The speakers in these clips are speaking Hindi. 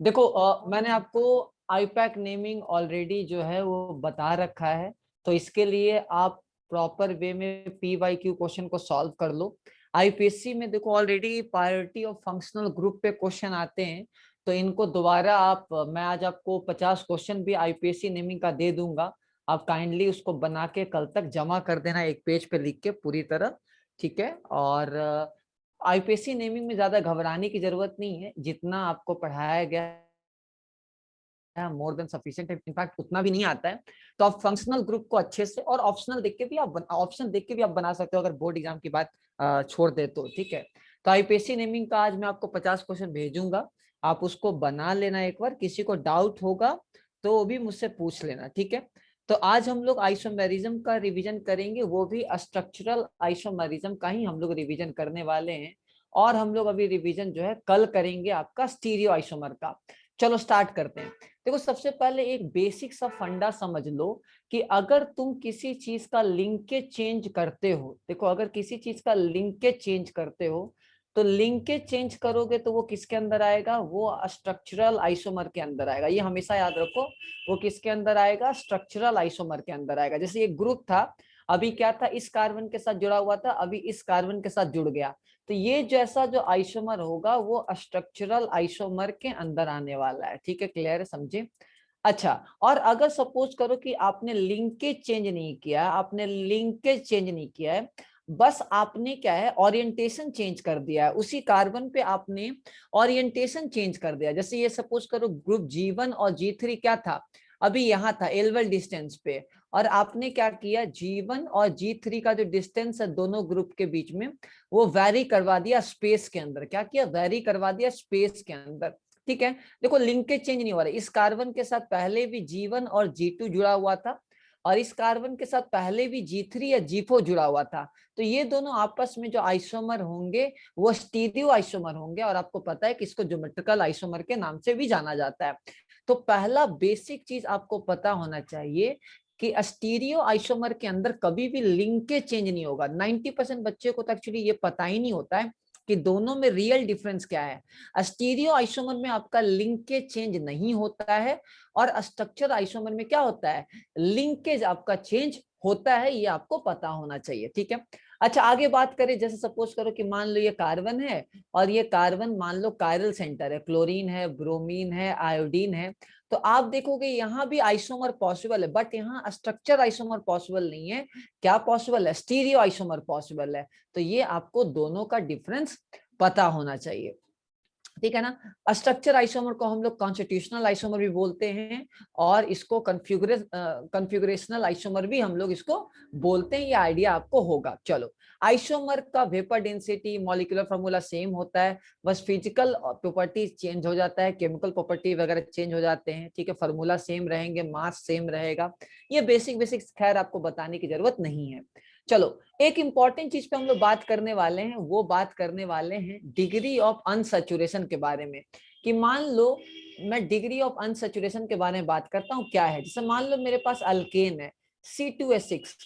देखो मैंने आपको आईपैक नेमिंग ऑलरेडी जो है वो बता रखा है, तो इसके लिए आप प्रॉपर वे में PYQ क्वेश्चन को सॉल्व कर लो। आईपीएससी में देखो already priority of functional group पे क्वेश्चन आते हैं, तो इनको दोबारा आप, मैं आज आपको 50 क्वेश्चन भी आईपीएससी नेमिंग का दे दूंगा, आप काइंडली उसको बना के कल तक जमा कर देना, एक पेज पे लिख के पूरी तरह, ठीक है। और आईपीएससी नेमिंग में ज्यादा घबराने की जरूरत नहीं है, जितना आपको पढ़ाया गया मोर देन सफिशिएंट है, इनफैक्ट उतना भी नहीं आता है। तो आप फंक्शनल ग्रुप को अच्छे से, और ऑप्शनल देख के भी आप ऑप्शन देख के भी आप बना सकते हो, अगर बोर्ड एग्जाम की बात छोड़ दे तो, ठीक है। तो आईपीएससी नेमिंग का आज मैं आपको 50 क्वेश्चन भेजूंगा, आप उसको बना लेना एक बार, किसी को डाउट होगा तो वो भी मुझसे पूछ लेना, ठीक है। तो आज हम लोग आइसोमेरिज्म का रिवीजन करेंगे, वो भी स्ट्रक्चरल आइसोमेरिज्म का ही हम लोग रिवीजन करने वाले हैं। और हम लोग अभी रिवीजन जो है कल करेंगे आपका स्टीरियो आइसोमर का। चलो स्टार्ट करते हैं। देखो सबसे पहले एक बेसिक सा फंडा समझ लो कि अगर तुम किसी चीज का लिंकेज चेंज करते हो, देखो अगर किसी चीज का लिंकेज चेंज करते हो, तो लिंकेज चेंज करोगे तो वो किसके अंदर आएगा, वो स्ट्रक्चरल आइसोमर के अंदर आएगा, ये हमेशा याद रखो। वो किसके अंदर आएगा, स्ट्रक्चरल आइसोमर के अंदर आएगा। जैसे ये ग्रुप था, अभी क्या था, इस कार्बन के साथ जुड़ा हुआ था, अभी इस कार्बन के साथ जुड़ गया, तो ये जैसा जो आइसोमर होगा वो स्ट्रक्चरल आइसोमर के अंदर आने वाला है, ठीक है, क्लियर है, समझे। अच्छा, और अगर सपोज करो कि आपने लिंकेज चेंज नहीं किया, आपने लिंकेज चेंज नहीं किया है, बस आपने क्या है, ओरिएंटेशन चेंज कर दिया है, उसी कार्बन पे आपने ओरिएंटेशन चेंज कर दिया। जैसे ये सपोज करो ग्रुप G1 और G3 क्या था, अभी यहाँ था एलवेल डिस्टेंस पे, और आपने क्या किया, G1 और G3 का जो डिस्टेंस है दोनों ग्रुप के बीच में, वो वैरी करवा दिया स्पेस के अंदर। क्या किया, वैरी करवा दिया स्पेस के अंदर, ठीक है। देखो लिंकेज चेंज नहीं हो रहा है, इस कार्बन के साथ पहले भी G1 और G2 जुड़ा हुआ था, और इस कार्बन के साथ पहले भी G3 या G4 जुड़ा हुआ था, तो ये दोनों आपस में जो आइसोमर होंगे वो स्टीरियो आइसोमर होंगे, और आपको पता है कि इसको ज्योमेट्रिकल आइसोमर के नाम से भी जाना जाता है। तो पहला बेसिक चीज आपको पता होना चाहिए कि स्टीरियो आइसोमर के अंदर कभी भी लिंकेज चेंज नहीं होगा। 90% बच्चे को तो एक्चुअली ये पता ही नहीं होता है कि दोनों में रियल डिफरेंस क्या है। स्टीरियो आइसोमर में आपका लिंकेज चेंज नहीं होता है, और स्ट्रक्चर आइसोमर में क्या होता है, लिंकेज आपका चेंज होता है, ये आपको पता होना चाहिए, ठीक है। अच्छा आगे बात करें, जैसे सपोज करो कि मान लो ये कार्बन है, और ये कार्बन मान लो कायरल सेंटर है, क्लोरीन है, ब्रोमीन है, आयोडीन है, तो आप देखोगे यहाँ भी आइसोमर पॉसिबल है, बट यहाँ स्ट्रक्चर आइसोमर पॉसिबल नहीं है। क्या पॉसिबल है, स्टीरियो आइसोमर पॉसिबल है। तो ये आपको दोनों का डिफरेंस पता होना चाहिए, ठीक है ना। स्ट्रक्चर आइसोमर को हम लोग कॉन्स्टिट्यूशनल आइसोमर भी बोलते हैं, और इसको कन्फ्यूगरेशनल आइसोमर भी हम लोग इसको बोलते हैं, ये आइडिया आपको होगा। चलो, आइसोमर का vapour density, molecular formula same होता है, बस फिजिकल प्रॉपर्टी चेंज हो जाता है, केमिकल प्रॉपर्टी वगैरह चेंज हो जाते हैं, ठीक है, फार्मूला सेम रहेंगे, मास सेम रहेगा। ये बेसिक बेसिक खैर आपको बताने की जरूरत नहीं है। चलो, एक इंपॉर्टेंट चीज पे हम लोग बात करने वाले हैं, वो बात करने वाले हैं डिग्री ऑफ अनसैचुरेशन के बारे में। कि मान लो मैं डिग्री ऑफ अनसैचुरेशन के बारे में बात करता हूँ, क्या है, जैसे मान लो मेरे पास अल्केन है C2H6,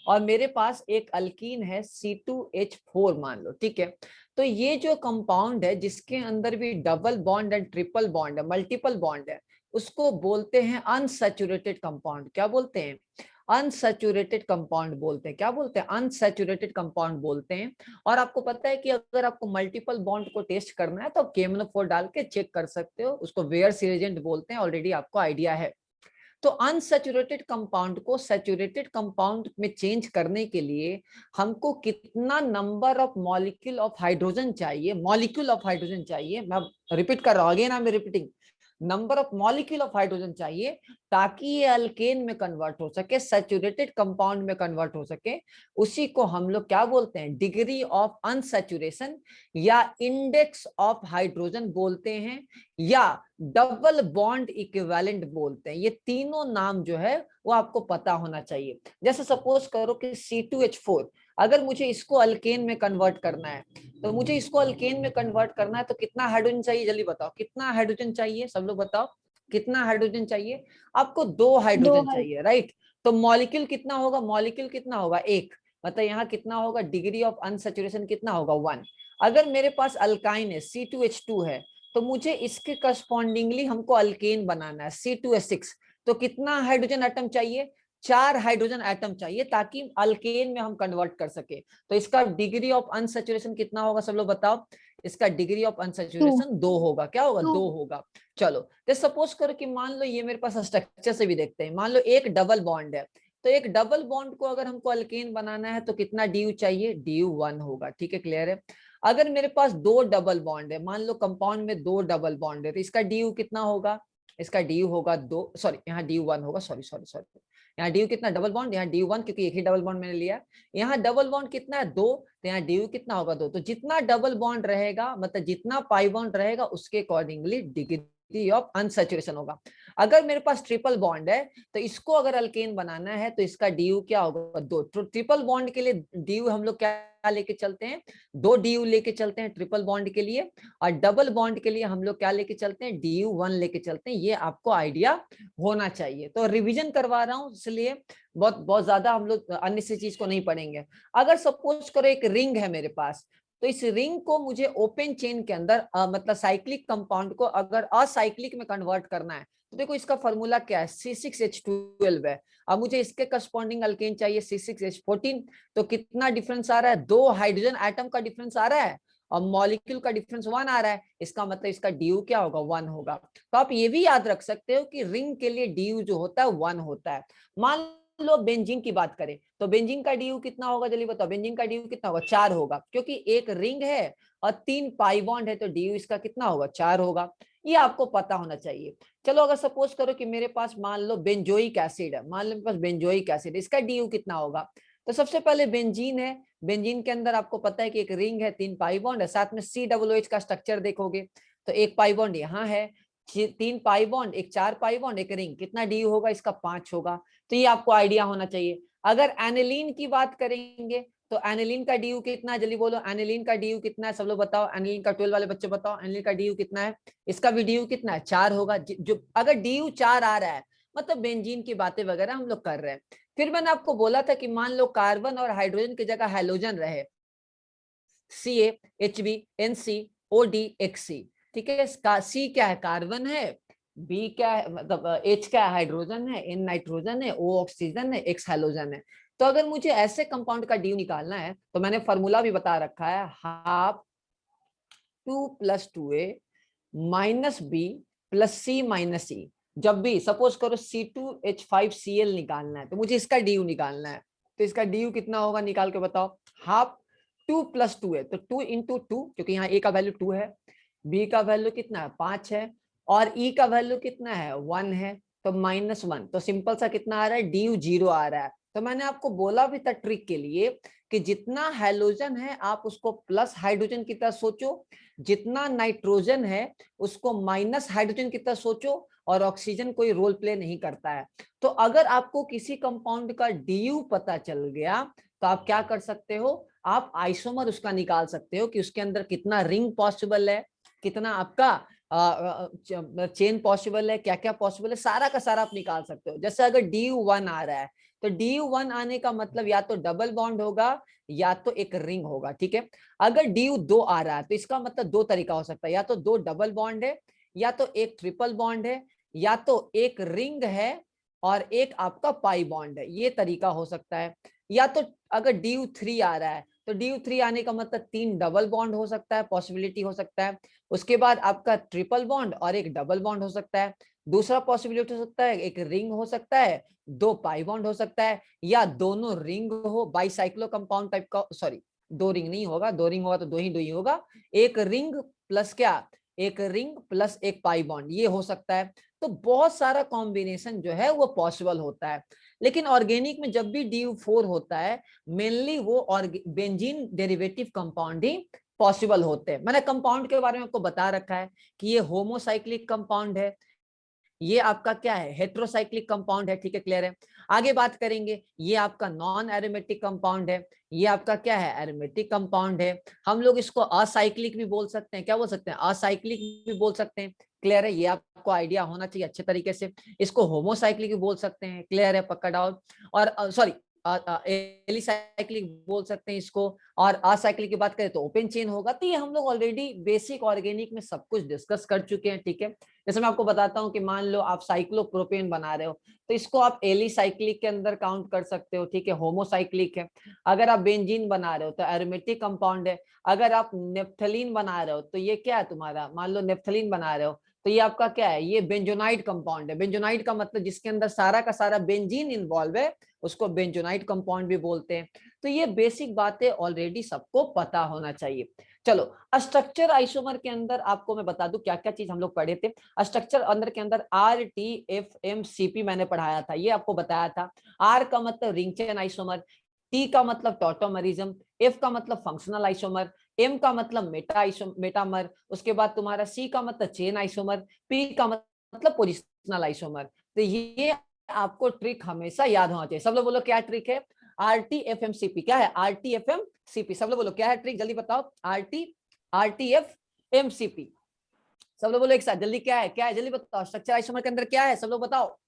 और मेरे पास एक अल्कीन है C2H4 मान लो, ठीक है। तो ये जो कंपाउंड है जिसके अंदर भी double bond and triple bond है, मल्टीपल बॉन्ड है, उसको बोलते हैं अनसैचुरेटेड कंपाउंड। क्या बोलते हैं, अनसैचुरेटेड कंपाउंड बोलते हैं। क्या बोलते हैं, अनसैचुरेटेड कंपाउंड बोलते हैं। और आपको पता है कि अगर आपको मल्टीपल बॉन्ड को टेस्ट करना है तो KMnO4 डाल के चेक कर सकते हो, उसको वेयर्स रिएजेंट बोलते हैं, ऑलरेडी आपको आइडिया है। तो अनसैचुरेटेड कंपाउंड को सैचुरेटेड कंपाउंड में चेंज करने के लिए हमको कितना number of molecule of hydrogen चाहिए, मॉलिक्यूल ऑफ हाइड्रोजन चाहिए, मैं रिपीट कर रहा हूं, again I am repeating, number of molecule of hydrogen चाहिए, ताकि ये अल्केन में कन्वर्ट हो सके, सैचुरेटेड कंपाउंड में कन्वर्ट हो सके। उसी को हम लोग क्या बोलते हैं, डिग्री ऑफ अनसैचुरेशन, या इंडेक्स ऑफ हाइड्रोजन बोलते हैं, या डबल बॉन्ड इक्विवेलेंट बोलते हैं। ये तीनों नाम जो है वो आपको पता होना चाहिए। जैसे सपोज करो कि C2H4, अगर मुझे इसको अल्केन में कन्वर्ट करना है, तो मुझे इसको अल्केन में कन्वर्ट करना है, तो कितना हाइड्रोजन चाहिए, जल्दी बताओ, कितना हाइड्रोजन चाहिए, सब लोग बताओ, कितना हाइड्रोजन चाहिए आपको, 2 दो हाइड्रोजन है। चाहिए, राइट। तो मॉलिक्यूल कितना होगा, मॉलिक्यूल कितना होगा, एक, मतलब यहाँ कितना होगा, डिग्री ऑफ अनसैचुरेशन कितना होगा, 1। अगर मेरे पास अल्काइन है C2H2 है, तो मुझे इसके करस्पॉन्डिंगली हमको अल्केन बनाना है C2H6। तो कितना हाइड्रोजन एटम चाहिए? 4 हाइड्रोजन एटम चाहिए ताकि अल्केन में हम कन्वर्ट कर सके। तो इसका डिग्री ऑफ अनसैचुरेशन कितना होगा सब लोग बताओ? इसका डिग्री ऑफ अनसैचुरेशन 2 होगा। क्या होगा? 2 होगा। चलो तो सपोज करो कि मान लो ये मेरे पास स्ट्रक्चर से भी देखते हैं, मान लो एक डबल बॉन्ड है, तो एक डबल बॉन्ड को अगर हमको अल्केन बनाना है तो कितना DU चाहिए? DU 1 होगा। ठीक है, क्लियर है। अगर मेरे पास 2 डबल बॉन्ड है, मान लो कंपाउंड में 2 डबल बॉन्ड है, तो इसका DU कितना होगा? इसका DU होगा 2, सॉरी यहाँ DU 1 होगा, सॉरी सॉरी सॉरी, यहाँ DU कितना? डबल बॉन्ड, यहाँ DU 1 क्योंकि एक ही डबल बॉन्ड मैंने लिया। यहाँ डबल बॉन्ड कितना है? 2, तो यहाँ DU कितना होगा? 2। तो जितना डबल बॉन्ड रहेगा, मतलब जितना पाई बॉन्ड रहेगा, उसके अकॉर्डिंगली डिग्री ऑफ अनसैचुरेशन होगा। अगर मेरे पास ट्रिपल बॉन्ड है तो इसको अगर अल्केन बनाना है तो इसका DU क्या होगा? 2। ट्रिपल बॉन्ड के लिए DU हम लोग क्या लेके चलते हैं? 2 DU लेके चलते हैं ट्रिपल बॉन्ड के लिए, और डबल बॉन्ड के लिए हम लोग क्या लेके चलते हैं? DU 1 लेके चलते हैं। ये आपको आइडिया होना चाहिए। तो रिवीजन करवा रहा हूं, इसलिए बहुत बहुत ज्यादा हम लोग अन्य से चीज को नहीं पढ़ेंगे। अगर सपोज करो एक रिंग है मेरे पास, तो इस रिंग को मुझे ओपन चेन के अंदर मतलब साइक्लिक कंपाउंड को अगर असाइक्लिक में कन्वर्ट करना है, तो देखो इसका फॉर्मूला क्या है? C6H12 है। अब मुझे इसके करस्पॉन्डिंग अल्केन चाहिए C6H14। तो कितना डिफरेंस आ रहा है? 2 हाइड्रोजन एटम का डिफरेंस आ रहा है और मॉलिक्यूल का डिफरेंस 1 आ रहा है। इसका मतलब इसका DU क्या होगा? 1 होगा। तो आप ये भी याद रख सकते हो कि रिंग के लिए DU जो होता है 1 होता है। मान लो बेंजीन की बात करें तो बेंजीन का DU कितना होगा? जल्दी बताओ, बेंजीन का DU कितना होगा? 4 होगा, क्योंकि एक रिंग है और 3 पाई बॉन्ड है, तो DU इसका कितना होगा? 4 होगा। ये आपको पता होना चाहिए। चलो अगर सपोज करो कि मेरे पास मान लो बेंजोइक एसिड है, मान लो मेरे पास बेंजोइक एसिड, इसका DU कितना होगा? तो सबसे पहले बेंजीन है, बेंजीन के अंदर आपको पता है कि एक रिंग है, 3 पाई बॉन्ड है, साथ में COOH का स्ट्रक्चर देखोगे तो एक पाई बॉन्ड यहाँ है, 3 पाई बॉन्ड, एक 4 पाई बॉन्ड, एक रिंग, कितना DU होगा? इसका 5 होगा। तो ये आपको आइडिया होना चाहिए। अगर एनिलीन की बात करेंगे तो एनिलीन का DU कितना है? जल्दी बोलो, एनिलीन का DU कितना है? सब लोग बताओ, एनिलीन का 12 वाले बच्चे बताओ, एनिलीन का DU कितना है? इसका भी DU कितना है? 4 होगा। जो अगर DU 4 आ रहा है मतलब बेंजीन की बातें वगैरह हम लोग कर रहे हैं। फिर मैंने आपको बोला था कि मान लो कार्बन और हाइड्रोजन की जगह हैलोजन रहे, Ca Hb Nc OD Xc। ठीक है, C क्या है? कार्बन है, B क्या है? मतलब H क्या है? हाइड्रोजन है, N नाइट्रोजन है, O ऑक्सीजन है, X हैलोजन है। तो अगर मुझे ऐसे कंपाउंड का DU निकालना है तो मैंने फॉर्मूला भी बता रखा है, half 2 + 2a - b + c - e। जब भी सपोज करो C2H5Cl निकालना है तो मुझे इसका DU निकालना है, तो इसका DU कितना होगा? निकाल के बताओ। हाफ 2 + 2 है तो 2 × 2, क्योंकि यहाँ A का वैल्यू 2 है, B का वैल्यू कितना है? 5 है, और E का वैल्यू कितना है? 1 है, तो -1। तो सिंपल सा कितना आ रहा है? DU 0 आ रहा है। तो मैंने आपको बोला भी था ट्रिक के लिए कि जितना हैलोजन है आप उसको प्लस हाइड्रोजन की तरह सोचो, जितना नाइट्रोजन है उसको माइनस हाइड्रोजन की तरह सोचो, और ऑक्सीजन कोई रोल प्ले नहीं करता है। तो अगर आपको किसी कंपाउंड का DU पता चल गया तो आप क्या कर सकते हो? आप आइसोमर उसका निकाल सकते हो कि उसके अंदर कितना रिंग पॉसिबल है, कितना आपका चेन पॉसिबल है, क्या क्या पॉसिबल है, सारा का सारा आप निकाल सकते हो। जैसे अगर DU 1 आ रहा है तो DU 1 आने का मतलब या तो डबल बॉन्ड होगा या तो एक रिंग होगा। ठीक है, अगर DU 2 आ रहा है तो इसका मतलब 2 तरीका हो सकता है, या तो 2 डबल बॉन्ड है, या तो एक ट्रिपल बॉन्ड है, या तो एक रिंग है और एक आपका पाई बॉन्ड है। ये तरीका हो सकता है। या तो अगर DU 3 आ रहा है तो DU 3 आने का मतलब 3 डबल बॉन्ड हो सकता है, पॉसिबिलिटी हो सकता है। उसके बाद आपका ट्रिपल बॉन्ड और एक डबल बॉन्ड हो सकता है। दूसरा पॉसिबिलिटी हो सकता है एक रिंग हो सकता है, 2 पाई बॉन्ड हो सकता है, या दोनों रिंग हो, बाइसाइक्लो कंपाउंड टाइप का, सॉरी 2 रिंग नहीं होगा, 2 रिंग होगा तो 2 ही होगा, एक रिंग प्लस क्या? एक रिंग प्लस एक पाई बॉन्ड, ये हो सकता है। तो बहुत सारा कॉम्बिनेशन जो है वो पॉसिबल होता है। लेकिन ऑर्गेनिक में जब भी DU 4 होता है मेनली वो बेंजीन डेरिवेटिव कंपाउंड ही पॉसिबल होते हैं। मैंने कंपाउंड के बारे में आपको बता रखा है कि ये होमोसाइक्लिक कंपाउंड है, ये आपका क्या है? हेट्रोसाइक्लिक कंपाउंड है। ठीक है, क्लियर है। आगे बात करेंगे, ये आपका नॉन एरोमेटिक कंपाउंड है, ये आपका क्या है? एरोमेटिक कंपाउंड है। हम लोग इसको असाइक्लिक भी बोल सकते हैं, क्या बोल सकते हैं? असाइक्लिक भी बोल सकते हैं। क्लियर है, ये आपको आइडिया होना चाहिए अच्छे तरीके से। इसको होमोसाइक्लिक भी बोल सकते हैं। क्लियर है, पक्का डाउट? और सॉरी, एलिसाइक्लिक बोल सकते हैं इसको, और असाइक्लिक की बात करें तो ओपन चेन होगा। तो ये हम लोग ऑलरेडी बेसिक ऑर्गेनिक में सब कुछ डिस्कस कर चुके हैं, ठीक है। जैसे मैं आपको बताता हूँ कि मान लो आप साइक्लोप्रोपेन बना रहे हो, तो इसको आप एलिसाइक्लिक के अंदर काउंट कर सकते हो, ठीक है, होमोसाइक्लिक है। अगर आप बेंजीन बना रहे हो तो एरोमेटिक कंपाउंड है। अगर आप नेफ्थलीन बना रहे हो तो ये क्या है तुम्हारा, मान लो नेफ्थलीन बना रहे हो तो ये आपका क्या है, ये बेंजोनाइड कंपाउंड है। बेंजोनाइड का मतलब जिसके अंदर सारा का सारा बेंजीन इन्वॉल्व है, उसको बेंजोनाइट कंपाउंड भी बोलते हैं। तो ये बेसिक बातें ऑलरेडी सबको पता होना चाहिए। चलो, स्ट्रक्चर आइसोमर के अंदर आपको मैं बता दूं क्या क्या चीज हम लोग पढ़े थे। स्ट्रक्चर अंदर के अंदर RTFMCP मैंने पढ़ाया था, ये आपको बताया था। R का मतलब रिंग चेन आइसोमर, T का मतलब टॉटोमरिज्म, F का मतलब फंक्शनल आइसोमर, M का मतलब मेटामर, उसके बाद तुम्हारा C का मतलब चेन आइसोमर, P का मतलब पोजिशनल आइसोमर। तो ये आपको ट्रिक हमेशा याद होना चाहिए। सब लोग बोलो क्या ट्रिक है, RTFMCP क्या है, RTFMCP सब लोग बोलो क्या है ट्रिक, जल्दी बताओ। RTFMCP सब लोग बोलो एक साथ जल्दी, क्या है जल्दी बताओ, स्ट्रक्चर आइसोमर के अंदर क्या है, सब लोग बताओ।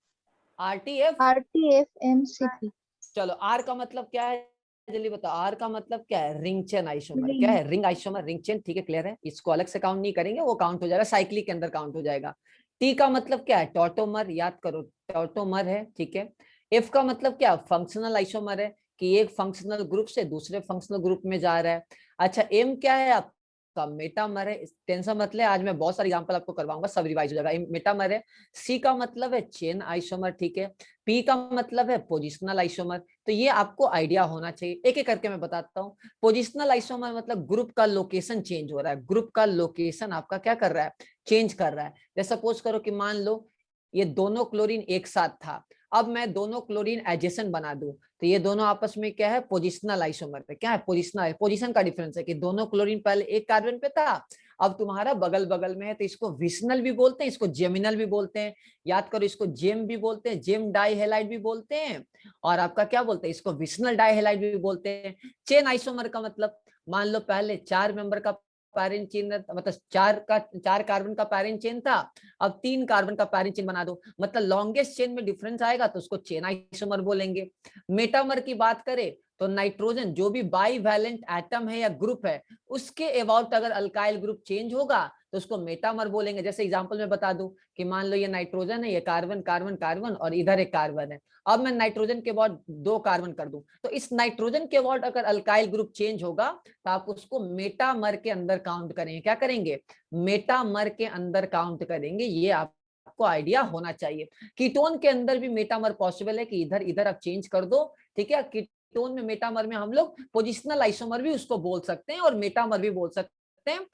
RTF, RTFMCP। चलो R का मतलब क्या है, जल्दी बताओ। R का मतलब क्या है, रिंग चेन आइसोमर, क्या रिंग। है, रिंग आइसोमर, रिंग चेन, ठीक है, क्लियर है। इसको अलग से काउंट नहीं करेंगे, वो काउंट हो जाएगा साइक्लिक के अंदर काउंट हो जाएगा। T का मतलब क्या है, टॉटोमर, याद करो टॉटोमर है, ठीक है। F का मतलब क्या, फंक्शनल आइसोमर है, कि एक फंक्शनल ग्रुप से दूसरे फंक्शनल ग्रुप में जा रहा है। अच्छा, M क्या है आपका, मेटामर है। टेंशन मत ले, आज मैं बहुत सारे एग्जांपल आपको करवाऊंगा, सब रिवाइज हो जाएगा। मेटामर है। C का मतलब है चेन आइसोमर, ठीक है। P का मतलब है पोजिशनल आइसोमर। तो ये आपको आइडिया होना चाहिए, एक एक करके मैं बताता हूँ। पोजिशनल आइसोमर मतलब ग्रुप का लोकेशन चेंज हो रहा है, ग्रुप का लोकेशन आपका क्या कर रहा है, चेंज कर रहा है। जैसे सपोज करो कि मान लो ये दोनों क्लोरीन एक साथ था, अब मैं दोनों क्लोरीन एडजेसेंट बना दूं, तो ये दोनों आपस में क्या है, पोजिशनल आइसोमर है। क्या है, पोजिशनल है, पोजीशन का डिफरेंस है कि दोनों क्लोरीन पहले एक कार्बन पे था, अब तुम्हारा बगल बगल में है, तो इसको विशनल भी बोलते हैं, इसको जेमिनल भी बोलते हैं। याद करो, इसको जेम भी बोलते हैं, जेम डाई हेलाइड भी बोलते हैं, और आपका क्या बोलते हैं, इसको विशनल डाई हेलाइड भी बोलते हैं। चेन आइसोमर का मतलब, मान लो पहले 4 मेंबर का पैरेंट चेन, मतलब 4 कार्बन का पैरेंट चेन था, अब 3 कार्बन का पैरेंट चेन बना दो, मतलब लॉन्गेस्ट चेन में डिफरेंस आएगा तो उसको चेन आइसोमर बोलेंगे। मेटामर की बात करें तो नाइट्रोजन जो भी बाई वैलेंट एटम है या ग्रुप है, उसके अबाउट अगर अल्काइल ग्रुप चेंज होगा तो उसको मेटामर बोलेंगे। जैसे एग्जांपल में बता दूं कि मान लो ये नाइट्रोजन है, ये कार्बन कार्बन कार्बन और इधर एक कार्बन है, अब मैं नाइट्रोजन के बाद 2 कार्बन कर दूं, तो इस नाइट्रोजन के बाद अगर अल्काइल ग्रुप चेंज होगा तो आप उसको मेटामर के अंदर काउंट करेंगे। क्या करेंगे, मेटामर के अंदर काउंट करेंगे। ये आपको आइडिया होना चाहिए। कीटोन के अंदर भी मेटामर पॉसिबल है कि इधर इधर आप चेंज कर दो, ठीक है। कीटोन में मेटामर में हम लोग पोजिशनल आइसोमर भी उसको बोल सकते हैं और मेटामर भी बोल सकते हैं,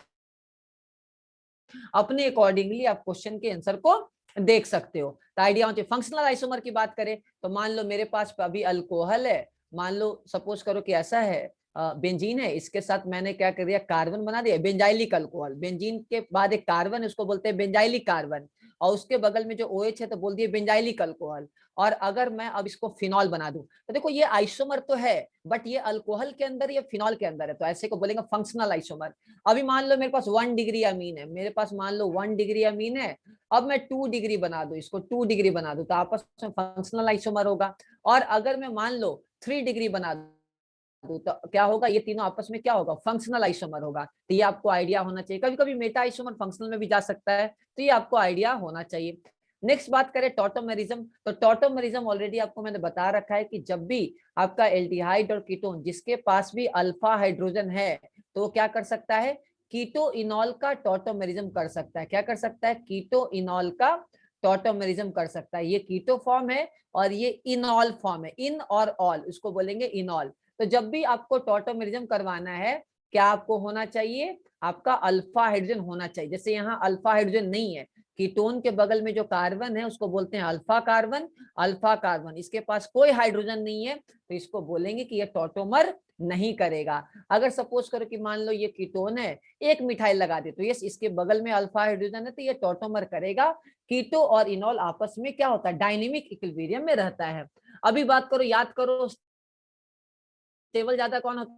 अपने अकॉर्डिंगली आप क्वेश्चन के आंसर को देख सकते हो। तो आइडिया होना चाहिए। फंक्शनल आइसोमर की बात करें तो मान लो मेरे पास अभी अल्कोहल है, मान लो सपोज करो कि ऐसा है, बेंजीन है, इसके साथ मैंने क्या कर दिया, कार्बन बना दिया, बेंजाइलिक अल्कोहल। बेंजीन के बाद एक कार्बन है, उसको बोलते हैं बेंजाइलिक कार्बन, और उसके बगल में जो OH है तो बोल दिए बेंजाइलिक अल्कोहल। और अगर मैं अब इसको फिनॉल बना दूं तो देखो ये आइसोमर तो है, बट ये अल्कोहल के अंदर, ये फिनॉल के अंदर है, तो ऐसे को बोलेंगे फंक्शनल आइसोमर। अभी मान लो मेरे पास 1 डिग्री अमीन है, मेरे पास मान लो 1 डिग्री अमीन है, अब मैं 2 डिग्री बना दूं, इसको 2 डिग्री बना दूं, तो आपस में फंक्शनल आइसोमर होगा। और अगर मैं मान लो 3 डिग्री बना दूं तो क्या होगा, ये तीनों आपस में क्या होगा, फंक्शनल आइसोमर होगा। तो ये आपको आइडिया होना चाहिए। कभी कभी मेटा आइसोमर फंक्शनल में भी जा सकता है, तो ये आपको आइडिया होना चाहिए। नेक्स्ट बात करें टॉटोमेरिज्म, तो टॉटोमेरिज्म ऑलरेडी आपको मैंने बता रखा है कि जब भी आपका एल्डिहाइड और कीटोन जिसके पास भी अल्फा हाइड्रोजन है तो वो क्या कर सकता है, कीटो इनॉल का टॉटोमेरिज्म कर सकता है। क्या कर सकता है, कीटो इनॉल का टॉटोमेरिज्म कर सकता है। ये कीटो फॉर्म है और ये इनॉल फॉर्म है, इन और ऑल, उसको बोलेंगे इनॉल। तो जब भी आपको टॉटोमेरिज्म करवाना है, क्या आपको होना चाहिए, आपका अल्फा हाइड्रोजन होना चाहिए। जैसे यहाँ अल्फा हाइड्रोजन नहीं है, कीटोन के बगल में जो कार्बन है उसको बोलते हैं अल्फा कार्बन, अल्फा कार्बन, इसके पास कोई हाइड्रोजन नहीं है, तो इसको बोलेंगे कि ये टॉटोमर नहीं करेगा। अगर सपोज करो कि मान लो ये कीटोन है, एक मिथाइल लगा दे तो ये इसके बगल में अल्फा हाइड्रोजन है, तो ये टॉटोमर करेगा। कीटो और इनॉल आपस में क्या होता है, डायनेमिक इक्विलिब्रियम में रहता है। अभी बात करो, याद करो, स्टेबल ज्यादा कौन होता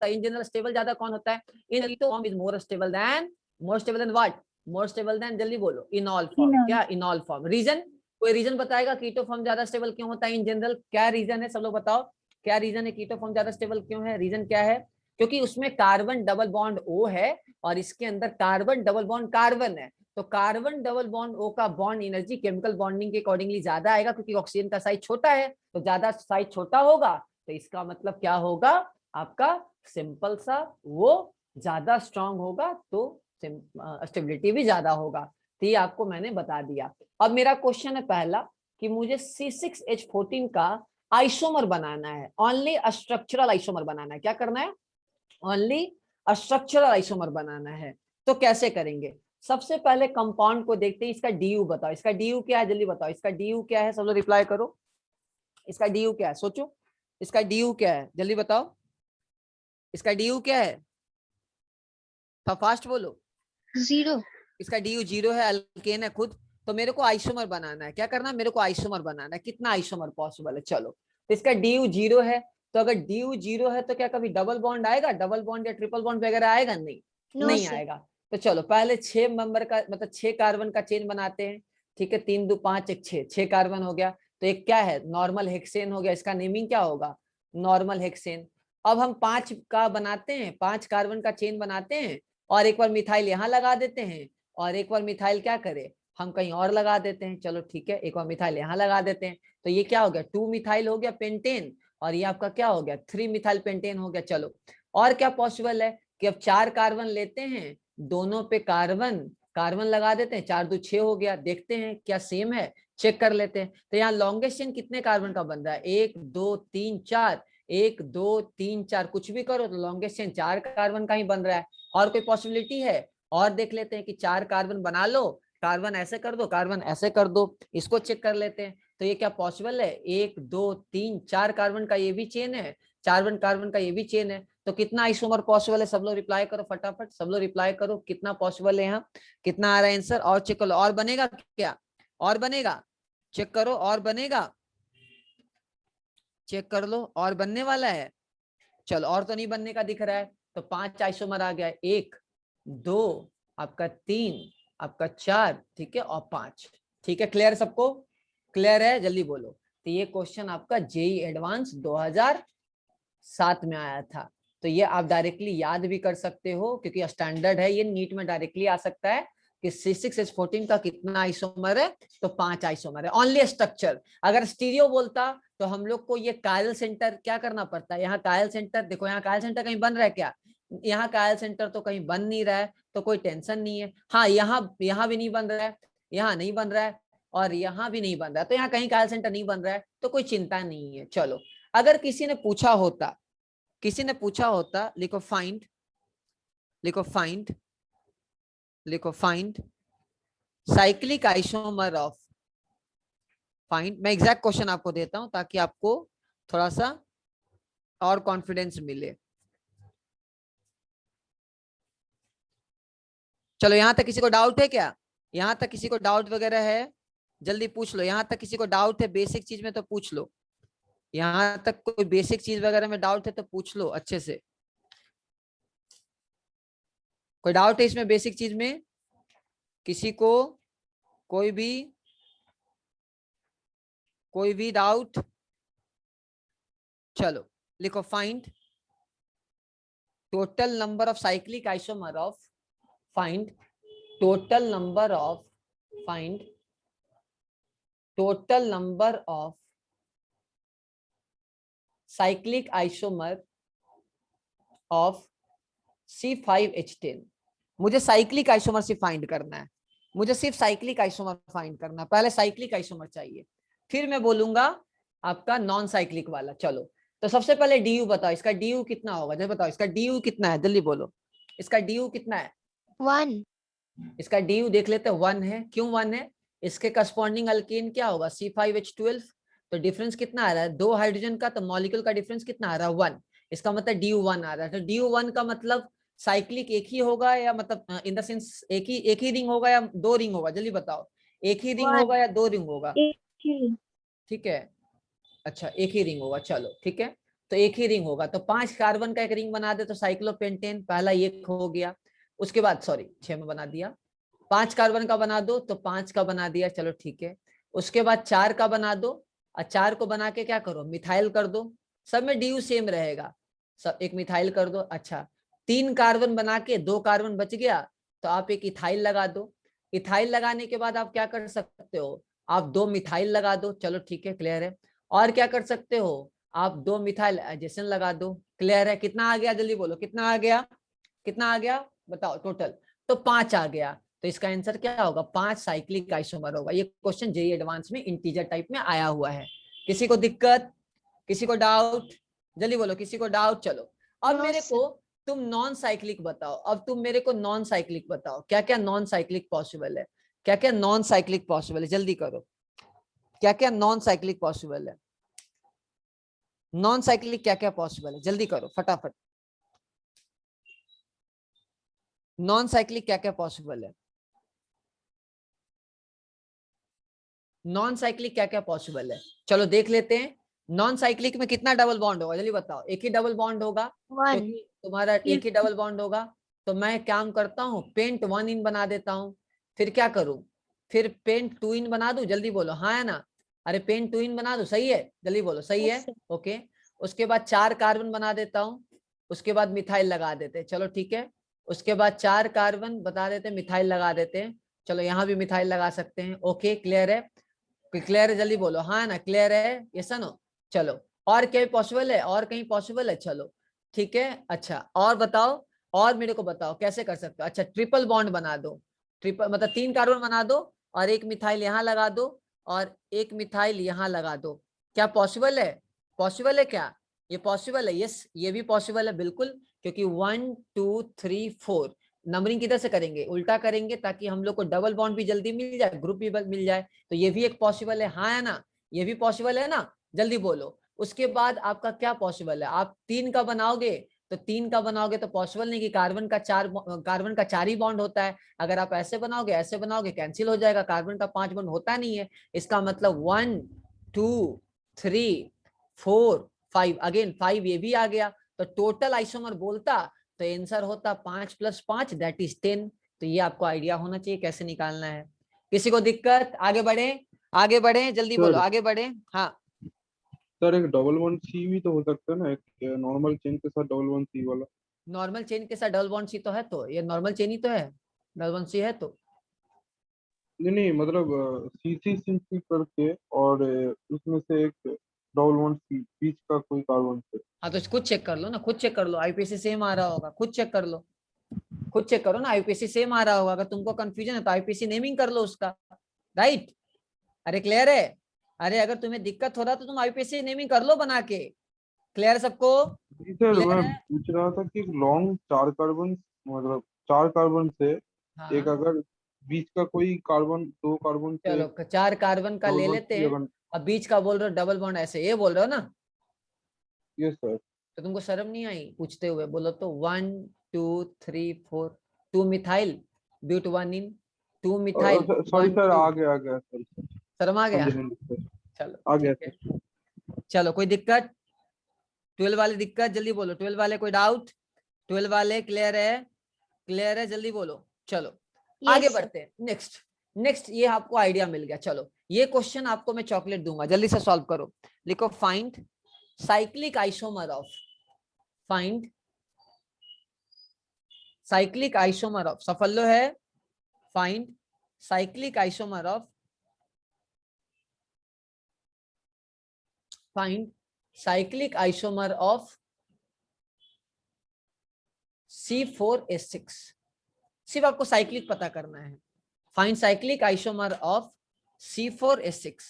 है, इन जनरल स्टेबल ज्यादा कौन होता है, in keto form is more stable than what, more stable than, जल्दी बोलो, इनॉल फॉर्म। इनॉल। क्या, इनॉल फॉर्म। रीजन, कोई रीजन बताएगा कीटो फॉर्म ज्यादा स्टेबल क्यों होता है इन जनरल? क्या रीजन है, सब लोग बताओ क्या रीजन है, कीटो फॉर्म ज्यादा स्टेबल क्यों है? रीजन क्या है? क्योंकि उसमें कार्बन डबल बॉन्ड O है और इसके अंदर कार्बन डबल बॉन्ड कार्बन है, तो कार्बन डबल बॉन्ड O का बॉन्ड एनर्जी केमिकल बॉन्डिंग के अकॉर्डिंगली ज्यादा आएगा, क्योंकि ऑक्सीजन का साइज छोटा है, तो ज्यादा साइज छोटा होगा, तो इसका मतलब क्या होगा आपका? सिंपल सा, वो ज्यादा स्ट्रांग होगा तो स्टेबिलिटी भी ज्यादा होगा। तो ये आपको मैंने बता दिया। अब मेरा क्वेश्चन है पहला कि मुझे C6H14 का आइसोमर बनाना है, ओनली स्ट्रक्चरल आइसोमर बनाना है। क्या करना है? ओनली स्ट्रक्चरल आइसोमर बनाना है। तो कैसे करेंगे? सबसे पहले कंपाउंड को देखते हैं, इसका डीयू बताओ, इसका डीयू क्या है, जल्दी बताओ, इसका डीयू क्या है, सब लोग रिप्लाई करो, इसका डीयू क्या है, सोचो, इसका डीयू क्या है, जल्दी बताओ, इसका डीयू क्या है, फास्ट बोलो। 0। इसका डीयू 0 है, अल्केन है खुद, तो मेरे को आइसोमर बनाना है। क्या करना है? मेरे को आइसोमर बनाना है। कितना आइसोमर पॉसिबल है? चलो, तो इसका डीयू 0 है, तो अगर डीयू 0 है तो क्या कभी डबल बॉन्ड आएगा, डबल बॉन्ड या ट्रिपल बॉन्ड वगैरह आएगा? नहीं, नहीं आएगा। तो चलो पहले 6 मेंबर का मतलब 6 कार्बन का चेन बनाते हैं। ठीक है, 3 2 5 1 6, 6 कार्बन हो गया। तो एक क्या है? नॉर्मल हेक्सेन हो गया, इसका नेमिंग क्या होगा? Normal hexane. अब हम 5 का बनाते हैं, 5 कार्बन का चेन बनाते हैं और एक बार मिथाइल यहाँ लगा देते हैं और एक बार मिथाइल क्या करे, हम कहीं और लगा देते हैं। चलो ठीक है, एक बार मिथाइल यहाँ लगा देते हैं, तो ये क्या हो गया? 2 मिथाइल हो गया पेंटेन, और ये आपका क्या हो गया? 3 मिथाइल पेंटेन हो गया। चलो, और क्या पॉसिबल है कि अब 4 कार्बन लेते हैं, दोनों पे कार्बन कार्बन लगा देते हैं, 4 2 6 हो गया। देखते हैं क्या सेम है, चेक कर लेते हैं। तो यहाँ लॉन्गेस्ट चेन कितने कार्बन का बन रहा है? 1 2 3 4, 1 2 3 4, कुछ भी करो तो लॉन्गेस्ट चेन 4 कार्बन का ही बन रहा है। और कोई पॉसिबिलिटी है? और देख लेते हैं कि 4 कार्बन बना लो, कार्बन ऐसे कर दो, कार्बन ऐसे कर दो, इसको चेक कर लेते हैं। तो ये क्या पॉसिबल है? 1 2 3 4 कार्बन का ये भी चेन है, 4 कार्बन का ये भी चेन है। तो कितना आइसोमर पॉसिबल है? सब लोग रिप्लाई करो फटाफट, सब लोग रिप्लाई करो, कितना पॉसिबल है यहाँ, कितना आ रहा है आंसर? और चेक करो, और बनेगा क्या? और बनेगा? चेक करो, और बनेगा? चेक कर लो, और बनने वाला है? चलो, और तो नहीं बनने का दिख रहा है। तो 5 आइसोमर आ गया, 1 2 आपका 3 आपका 4, ठीक है, और 5। ठीक है, क्लियर सबको? क्लियर है? जल्दी बोलो। तो ये क्वेश्चन आपका जेई एडवांस 2007 में आया था। तो ये आप डायरेक्टली याद भी कर सकते हो, क्योंकि स्टैंडर्ड है, ये नीट में डायरेक्टली आ सकता है कि C6H14 का कितना आइसोमर है? तो 5 आइसोमर है, ओनली स्ट्रक्चर। अगर स्टीरियो बोलता तो हम लोग को ये कायल सेंटर क्या करना पड़ता है? यहाँ कायल सेंटर देखो, यहाँ कायल सेंटर कहीं बन रहा है क्या? यहाँ कायल सेंटर तो कहीं बन नहीं रहा है, तो कोई टेंशन नहीं है। हाँ, यहाँ भी नहीं बन रहा है, यहाँ नहीं बन रहा है, और यहाँ भी नहीं बन रहा है, तो यहाँ कहीं कायल सेंटर नहीं बन रहा है, तो कोई चिंता नहीं है। चलो, अगर किसी ने पूछा होता, लिखो फाइंड, लिखो फाइंड, लिखो find cyclic isomer of, find, मैं एग्जैक्ट क्वेश्चन आपको देता हूं ताकि आपको थोड़ा सा और कॉन्फिडेंस मिले। चलो, यहां तक किसी को डाउट है क्या? यहां तक किसी को डाउट वगैरह है? जल्दी पूछ लो, यहां तक किसी को डाउट है बेसिक चीज में तो पूछ लो, यहां तक कोई बेसिक चीज वगैरह में डाउट है तो पूछ लो अच्छे से। कोई डाउट है इसमें बेसिक चीज में किसी को? कोई भी डाउट? चलो, लिखो find total number of cyclic isomer of, find total number of, find total number of cyclic isomer of C5H10। मुझे साइक्लिक आइसोमर से फाइंड करना है, मुझे सिर्फ साइक्लिक आइसोमर फाइंड करना है। पहले साइक्लिक आइसोमर चाहिए, फिर मैं बोलूंगा आपका नॉन साइक्लिक वाला। चलो, तो सबसे पहले डीयू बताओ, इसका डीयू कितना होगा? जल्दी बताओ, इसका डीयू कितना है, जल्दी बोलो, इसका डीयू कितना है? 1। इसका डीयू देख लेते हैं, 1 है। क्यों 1 है? इसके करस्पॉन्डिंग अल्केन क्या होगा? C5H12। तो डिफरेंस कितना आ रहा है? 2 हाइड्रोजन का, तो मॉलिक्यूल का डिफरेंस कितना आ रहा है? 1। इसका मतलब DU1 आ रहा है। तो DU1 का मतलब साइक्लिक एक ही होगा, या मतलब इन द सेंस एक ही रिंग होगा या 2 रिंग होगा? जल्दी बताओ, एक ही रिंग होगा या 2 रिंग होगा? ठीक है, अच्छा, एक ही रिंग होगा। चलो ठीक है, तो एक ही रिंग होगा, तो 5 कार्बन का एक रिंग बना दे तो साइक्लोपेंटेन, पहला ये हो गया। उसके बाद सॉरी 6 में बना दिया, 5 कार्बन का बना दो तो 5 का बना दिया। चलो ठीक है, उसके बाद 4 का बना दो, और 4 को बना के क्या करो, मिथाइल कर दो। सब में DU सेम रहेगा, सब एक मिथाइल कर दो। अच्छा, 3 कार्बन बना के 2 कार्बन बच गया, तो आप एक इथाइल लगा दो। इथाइल लगाने के बाद आप क्या कर सकते हो, आप 2 मिथाइल लगा दो। चलो ठीक है, क्लियर है। और क्या कर सकते हो, आप 2 मिथाइल एडजेशन लगा दो। क्लियर है? कितना आ गया, जल्दी बोलो, कितना आ गया, कितना आ गया बताओ टोटल। तो 5 आ गया। तो इसका आंसर क्या होगा, 5 साइक्लिक आइसोमर होगा। ये क्वेश्चन जेईई एडवांस में इंटीजर टाइप में आया हुआ है। किसी को दिक्कत, किसी को डाउट, जल्दी बोलो, किसी को डाउट। चलो अब No, मेरे sir. को तुम नॉन साइक्लिक बताओ। अब तुम मेरे को नॉन साइक्लिक बताओ, क्या क्या नॉन साइक्लिक पॉसिबल है, क्या क्या नॉन साइक्लिक पॉसिबल है, जल्दी करो। क्या क्या नॉन साइक्लिक पॉसिबल है, नॉन साइक्लिक क्या क्या पॉसिबल है, जल्दी करो फटाफट। नॉन साइक्लिक क्या क्या पॉसिबल है, नॉन साइक्लिक क्या क्या पॉसिबल है, चलो देख लेते हैं। नॉन साइक्लिक में कितना डबल बॉन्ड होगा, जल्दी बताओ। एक ही डबल बॉन्ड होगा, 1. क्योंकि तुम्हारा एक ही डबल बॉन्ड होगा। तो मैं काम करता हूँ, पेंट 1 इन बना देता हूँ। फिर क्या करूं, फिर पेंट 2 इन बना दूं, जल्दी बोलो, हाँ है ना। अरे पेंट 2 इन बना दूं, सही है, जल्दी बोलो, सही Yes, है। sir. ओके, उसके बाद 4 कार्बन बना देता हूँ। उसके बाद मिथाइल लगा देते हैं, चलो ठीक है। उसके बाद 4 कार्बन बता देते हैं, मिथाइल लगा देते हैं। चलो यहाँ भी मिथाइल लगा सकते हैं। ओके, क्लियर है, क्लियर है, जल्दी बोलो, हाँ ना, क्लियर है, यस नो। चलो, और क्या पॉसिबल है, और कहीं पॉसिबल है, चलो ठीक है। अच्छा और बताओ, और मेरे को बताओ कैसे कर सकते हो। अच्छा, ट्रिपल बॉन्ड बना दो, ट्रिपल मतलब 3 कार्बन बना दो, और एक मिथाइल यहाँ लगा दो, और एक मिथाइल यहाँ लगा दो। क्या पॉसिबल है, पॉसिबल है क्या, ये पॉसिबल है, यस ये भी पॉसिबल है बिल्कुल। क्योंकि 1 2 3 4 नंबरिंग किधर से करेंगे, उल्टा करेंगे, ताकि हम लोग को डबल बॉन्ड भी जल्दी मिल जाए, ग्रुप भी मिल जाए। तो ये भी एक पॉसिबल है, हाँ है ना, ये भी पॉसिबल है ना, जल्दी बोलो। उसके बाद आपका क्या पॉसिबल है, आप 3 का बनाओगे, तो 3 का बनाओगे तो पॉसिबल नहीं कि कार्बन का 4 ही बॉन्ड होता है। अगर आप ऐसे बनाओगे कैंसिल हो जाएगा, कार्बन का 5 बॉन्ड होता नहीं है। इसका मतलब 1 2 3 4 5, अगेन 5 ये भी आ गया। तो टोटल आइसोमर बोलता तो आंसर होता 5 + 5 दैट इज 10। तो ये आपको आइडिया होना चाहिए कैसे निकालना है। किसी को दिक्कत, आगे बढ़े, आगे बढ़े, जल्दी बोलो, सर आगे बढ़े। हाँ, सर एक डबल वन सी भी तो हो सकता है ना, एक नॉर्मल चेन के साथ डबल वन सी वाला। नॉर्मल चेन के साथ डबल बॉन्ड सी तो है, तो ये नॉर्मल चेन ही तो है, डबल बॉन्ड सी है तो। नहीं नहीं, मतलब सी सी सी सी करके, और उसमें से एक डबल वन सी बीच का कोई कार्बन से। हाँ तो खुद चेक कर लो ना, खुद चेक कर लो, आईपीसी सेम आ रहा होगा, खुद चेक कर लो, खुद चेक करो ना, आईपीसी सेम आ रहा होगा। अगर तुमको कंफ्यूजन है तो आईपीसी नेमिंग कर लो उसका, राइट। अरे क्लियर है, अरे अगर तुम्हें दिक्कत हो रहा तो तुम आईपीसी नेमिंग कर लो बना के। क्लियर सबको, जी सर, क्लियर मैं है। पूछ रहा था कि लॉन्ग 4 कार्बन, मतलब 4 कार्बन से एक, हाँ अगर बीच का कोई कार्बन, 2 कार्बन से चलो, एक 4 कार्बन का डबल ले वन लेते सी हैं। अगर। अब बीच का बोल रहे हो डबल बॉन्ड, ऐसे ये बोल रहे हो ना, ये सर। तो तुमको शर्म नहीं आई पूछते हुए, बोलो तो 1 2 3 4 2 मिथाइल ब्यूट 1 इन, 2 मिथाइल सॉरी 1 सर, 2। आ गया सर। शर्म आ गया, समझ नहीं सर, चलो आ गया ठीक है। सर। चलो कोई दिक्कत, 12 वाले दिक्कत, जल्दी बोलो, 12 वाले कोई डाउट, 12 वाले क्लियर है, क्लियर है, जल्दी बोलो। चलो आगे Yes, sir. बढ़ते हैं, नेक्स्ट। नेक्स्ट ये आपको आइडिया मिल गया। चलो ये क्वेश्चन आपको मैं चॉकलेट दूंगा, जल्दी से सॉल्व करो। लिखो, find cyclic isomer of, find cyclic isomer of, सफल लो है, find cyclic isomer of, find cyclic isomer of C4H6। सिर्फ आपको साइक्लिक पता करना है। Find cyclic isomer of C4H6,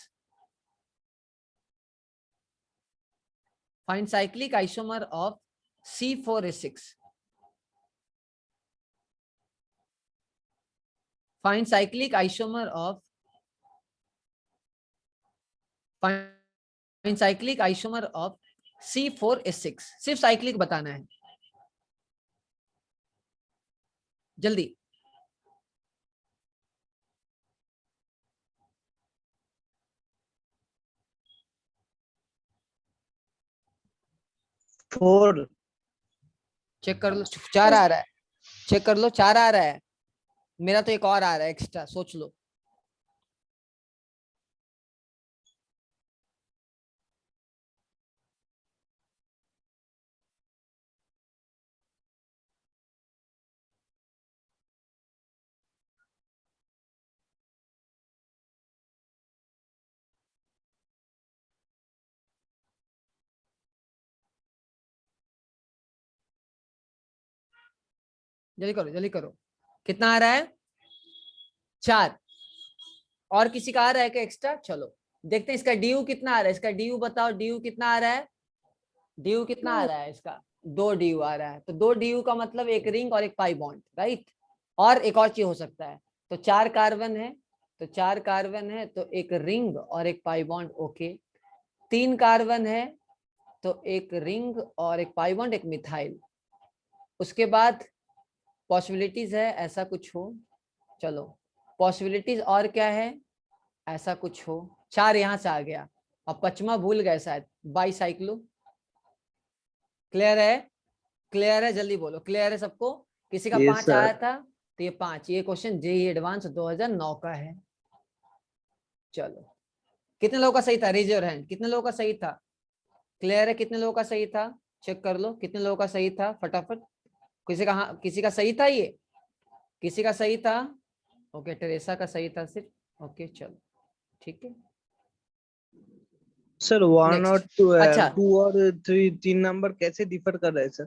find cyclic isomer of C4H6, find cyclic isomer of, find cyclic isomer of C4H6। सिर्फ साइक्लिक बताना है, जल्दी। फोर। चेक कर लो, 4 आ रहा है, चेक कर लो, 4 आ रहा है। मेरा तो एक और आ रहा है एक्स्ट्रा, सोच लो। जल्दी करो जल्दी करो, कितना आ रहा है? 4। और किसी का आ रहा है क्या एक्स्ट्रा? चलो देखते हैं इसका ड्यू कितना आ रहा है, इसका ड्यू बताओ, ड्यू कितना आ रहा है? ड्यू कितना आ रहा है इसका? 2 ड्यू आ रहा है। तो 2 ड्यू का मतलब एक रिंग और एक पाई बॉन्ड, राइट। और एक और चीज हो सकता है, तो 4 कार्बन है, तो 4 कार्बन है तो एक रिंग और एक पाई बॉन्ड, ओके। 3 कार्बन है तो एक रिंग और एक पाई बॉन्ड, एक मिथाइल। उसके बाद पॉसिबिलिटीज है ऐसा कुछ हो, चलो पॉसिबिलिटीज और क्या है, ऐसा कुछ हो। 4 यहां से आ गया, और 5वां भूल गए शायद, बाईसाइक्लो। क्लियर है? क्लियर है? जल्दी बोलो, क्लियर है सबको? किसी का यस 5 आया सर। था? तो ये 5, ये क्वेश्चन जेईई एडवांस 2009 का है। चलो कितने लोगों का सही था? रेज योर हैंड, कितने लोगों का सही था? क्लियर है? कितने लोगों का सही था? चेक कर लो कितने लोगों का सही था फटाफट। किसी का, हाँ किसी का सही था, ये किसी का सही था। ओके, टेरेसा का सही था सिर्फ। ओके चलो ठीक है। सर 1 और नेक्स्ट, अच्छा 2 और 3, 3 नंबर कैसे डिफर कर रहे हैं सर?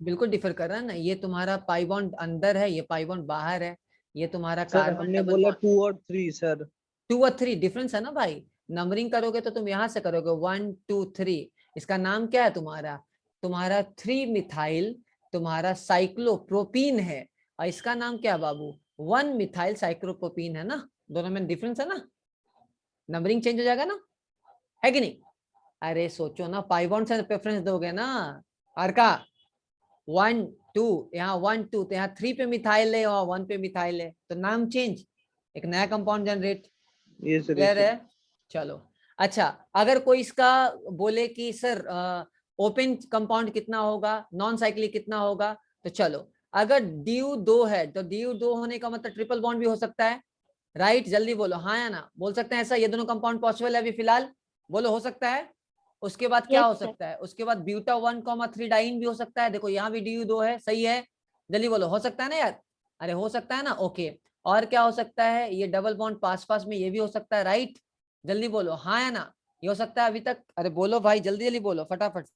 बिल्कुल डिफर कर रहा है ना, ये तुम्हारा पाई बॉन्ड अंदर है, ये पाई बॉन्ड बाहर है, ये तुम्हारा सर कार्बन हमने डबल बोला बॉन्ड। 2 और 3 सर। 2 और 3 डिफरेंस है ना भाई। नंबरिंग करोगे तो तुम यहां से करोगे 1 2 3। इसका नाम क्या है तुम्हारा? तुम्हारा 3 मिथाइल, तुम्हारा साइक्लोप्रोपीन है। और इसका नाम क्या है बाबू? 1 मिथाइल साइक्लोप्रोपीन है ना। दोनों में डिफरेंस है ना, नंबरिंग चेंज हो जाएगा ना, है कि नहीं? अरे सोचो ना, पाई बॉन्ड से प्रेफरेंस दोगे ना। और का 1 2, यहाँ 1 2, तो यहाँ 3 पे मिथाइल है और 1 पे मिथाइल है, तो नाम चेंज, एक नया कंपाउंड जनरेट। ये सर ये क्लियर सर। है? चलो अच्छा, अगर कोई इसका बोले कि सर ओपन कंपाउंड कितना होगा, नॉन साइक्लिक कितना होगा, तो चलो अगर ड्यू 2 है तो ड्यू 2 होने का मतलब ट्रिपल बॉन्ड भी हो सकता है, राइट। जल्दी बोलो हाँ या ना, बोल सकते हैं ऐसा, ये दोनों कंपाउंड पॉसिबल है अभी फिलहाल, बोलो हो सकता है। उसके बाद क्या Yes, हो sir. सकता है? उसके बाद ब्यूटा 1,3 डाइन भी हो सकता है, देखो यहाँ भी ड्यू 2 है, सही है। जल्दी बोलो हो सकता है ना यार, अरे हो सकता है ना, ओके। और क्या हो सकता है? ये डबल बॉन्ड पास पास में, ये भी हो सकता है, राइट। जल्दी बोलो हाँ या ना, ये हो सकता है अभी तक, अरे बोलो भाई जल्दी जल्दी बोलो फटाफट।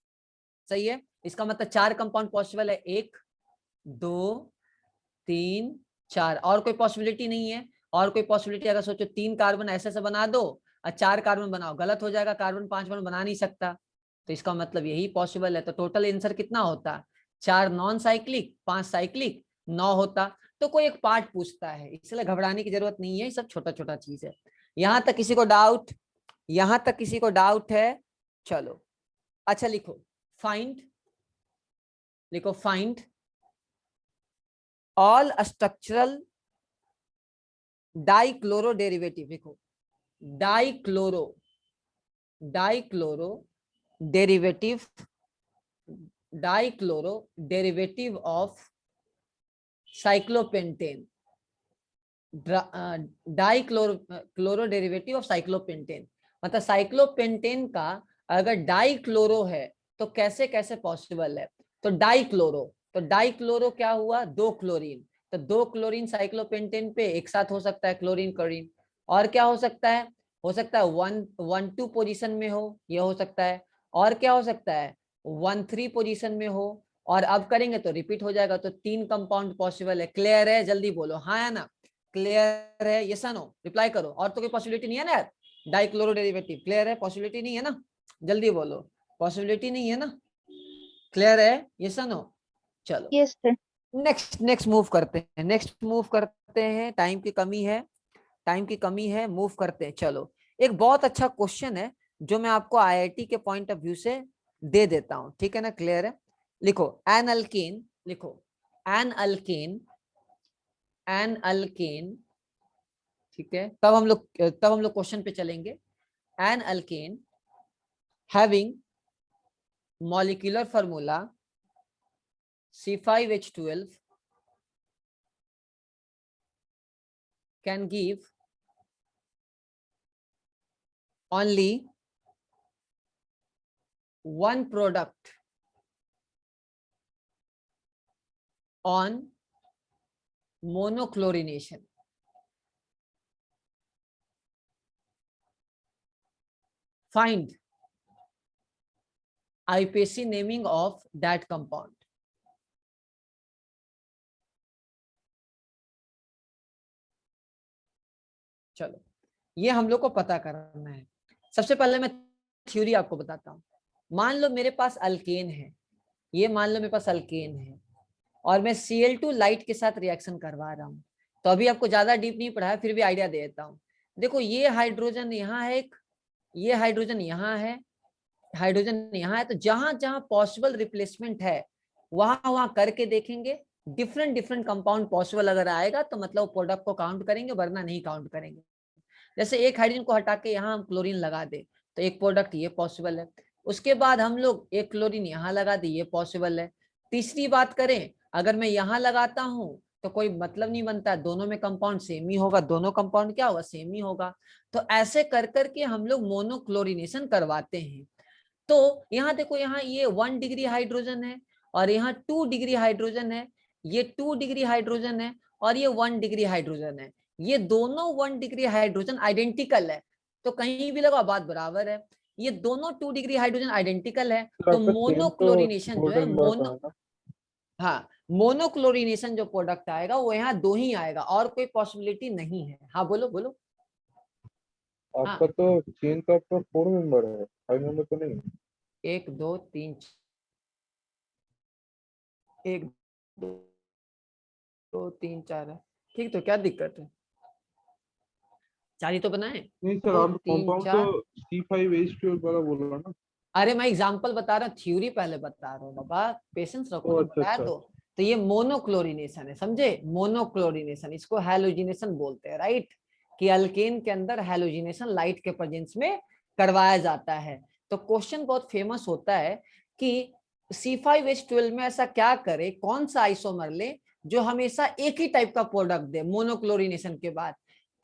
सही है, इसका मतलब 4 कंपाउंड पॉसिबल है, 1 2 3 4, और कोई पॉसिबिलिटी नहीं है। और कोई पॉसिबिलिटी अगर सोचो 3 कार्बन ऐसे से बना दो और 4 कार्बन बनाओ, गलत हो जाएगा, कार्बन 5 बॉन्ड बना नहीं सकता। तो इसका मतलब यही पॉसिबल है, तो टोटल आंसर कितना होता? 4 नॉन साइक्लिक, 5 साइक्लिक, 9 होता। तो कोई एक पार्ट पूछता है, इसलिए घबराने की जरूरत नहीं है, ये सब छोटा छोटा चीज है। यहां तक किसी को डाउट? यहां तक किसी को डाउट है? चलो अच्छा लिखो, फाइंड, लिखो find all structural dichloro derivative, लिखो dichloro, dichloro derivative, dichloro derivative of cyclopentane, dichloro derivative of cyclopentane. मतलब साइक्लोपेंटेन का अगर डाइक्लोरो है तो कैसे कैसे पॉसिबल है? तो डाइक्लोरो, तो डाइक्लोरो क्या हुआ? 2 क्लोरीन, तो 2 क्लोरीन साइक्लोपेंटेन पे एक साथ हो सकता है, क्लोरीन क्लोरीन। और क्या हो सकता है? हो सकता है 1 1 2 पोजीशन में हो, ये हो सकता है। और क्या हो सकता है? 1 3 पोजीशन में हो। और अब करेंगे तो रिपीट हो जाएगा, तो 3 कंपाउंड पॉसिबल है। क्लियर है? जल्दी बोलो हाँ या ना। क्लियर है? यस या नो, रिप्लाई करो। और तो कोई पॉसिबिलिटी नहीं है ना यार, डाइक्लोरो डेरिवेटिव, क्लियर है? पॉसिबिलिटी नहीं है ना, जल्दी बोलो, पॉसिबिलिटी नहीं है ना, क्लियर है? यस या नो। चलो Yes, sir. Next, next move करते हैं, नेक्स्ट मूव करते हैं, टाइम की कमी है, टाइम की कमी है, मूव करते हैं। चलो एक बहुत अच्छा क्वेश्चन है जो मैं आपको आईआईटी के पॉइंट ऑफ व्यू से दे देता हूं, ठीक है ना? क्लियर है? लिखो एन अल्केन, लिखो एन अल्केन, एन अल्केन, ठीक है। तब हम लोग क्वेश्चन पे चलेंगे। N alkane having molecular formula C5H12 can give only one product on monochlorination. Find IPAC naming of that compound. चलो ये हम लोग को पता करना है। सबसे पहले मैं थ्योरी आपको बताता हूँ। मान लो मेरे पास अल्केन है, ये मान लो मेरे पास अल्केन है और मैं Cl2 लाइट के साथ रिएक्शन करवा रहा हूँ। तो अभी आपको ज्यादा डीप नहीं पढ़ा है, फिर भी आइडिया दे देता हूँ। देखो ये हाइड्रोजन यहाँ है एक, ये हाइड्रोजन यहाँ है, हाइड्रोजन यहाँ है। तो जहां जहां पॉसिबल रिप्लेसमेंट है वहां वहां करके देखेंगे। डिफरेंट डिफरेंट कंपाउंड पॉसिबल अगर आएगा तो मतलब प्रोडक्ट को काउंट करेंगे, वरना नहीं काउंट करेंगे। जैसे एक हाइड्रोजन को हटा के यहाँ हम क्लोरीन लगा दे तो एक प्रोडक्ट ये पॉसिबल है। उसके बाद हम लोग एक क्लोरीन यहाँ लगा दे, ये पॉसिबल है। तीसरी बात करें, अगर मैं यहाँ लगाता हूँ तो कोई मतलब नहीं बनता, दोनों में कंपाउंड सेम ही होगा, दोनों कंपाउंड क्या होगा, सेम ही होगा। तो ऐसे कर करके हम लोग मोनोक्लोरिनेशन करवाते हैं। तो यहाँ देखो, यहाँ ये 1 डिग्री हाइड्रोजन है और यहाँ 2 डिग्री हाइड्रोजन है, ये 2 डिग्री हाइड्रोजन है और ये 1 डिग्री हाइड्रोजन है। ये दोनों 1 डिग्री हाइड्रोजन आइडेंटिकल है, तो कहीं भी लगाओ बात बराबर है। ये दोनों 2 डिग्री हाइड्रोजन आइडेंटिकल है, तो तो आपका सेम तो मोनोक्लोरिनेशन जो है, गोल्डन बार का है ना? हाँ, मोनोक्लोरिनेशन जो प्रोडक्ट आएगा वो यहाँ 2 ही आएगा और कोई पॉसिबिलिटी नहीं है। हाँ बोलो बोलो। आपका तो चेन तो आपका 4 मेंबर है, 5 मेंबर तो नहीं है। 1 2 3 1 2 3 4 है, ठीक। तो क्या दिक्कत है, 4 ही तो बनाए। नहीं सर, 2 आप 3 कंपाउंड 4। तो C5H12 वाला बोल रहा ना? अरे मैं एग्जांपल बता रहा हूँ, थ्योरी पहले बता रहा हूँ बाबा, पेशेंस रखो ना, अच्छा बताया अच्छा। तो ये मोनोक्लोरिनेशन है, समझे। मोनोक्लोरिनेशन, इसको हैलोजिनेशन बोलते हैं, राइट। कि अल्केन के अंदर हैलोजिनेशन लाइट के प्रेजेंस में करवाया जाता है। तो क्वेश्चन बहुत फेमस होता है कि C5H12 में ऐसा क्या करे, कौन सा आइसोमर ले जो हमेशा एक ही टाइप का प्रोडक्ट दे मोनोक्लोरिनेशन के बाद।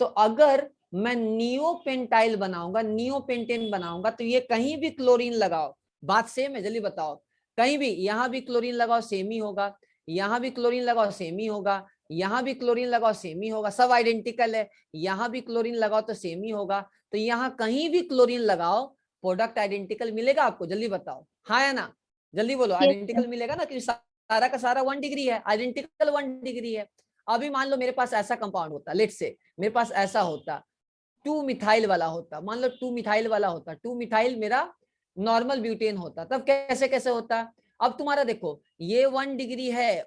तो अगर मैं नियोपेंटाइल बनाऊंगा, नियोपेंटेन बनाऊंगा, तो ये कहीं भी क्लोरीन लगाओ, बात सेम है, जल्दी बताओ। कहीं भी, यहां भी क्लोरीन लगाओ सेम ही होगा, यहां भी क्लोरीन लगाओ सेम ही होगा, यहां भी क्लोरीन लगाओ सेम ही होगा, सब आइडेंटिकल है। यहां भी क्लोरीन लगाओ तो सेम ही होगा। तो यहां कहीं भी क्लोरीन लगाओ, प्रोडक्ट आइडेंटिकल मिलेगा आपको, जल्दी बताओ, हाँ या ना, जल्दी बोलो। आइडेंटिकल मिलेगा ना, क्योंकि सारा का सारा 1 डिग्री है, आइडेंटिकल 1 डिग्री है। अभी मान लो मेरे पास ऐसा कंपाउंड होता, लेट से मेरे पास ऐसा होता, 2 मिथाइल वाला होता, मान लो 2 मिथाइल वाला होता, 2 मिथाइल मेरा नॉर्मल ब्यूटेन होता, तब कैसे कैसे होता। अब तुम्हारा देखो, ये 1 डिग्री है,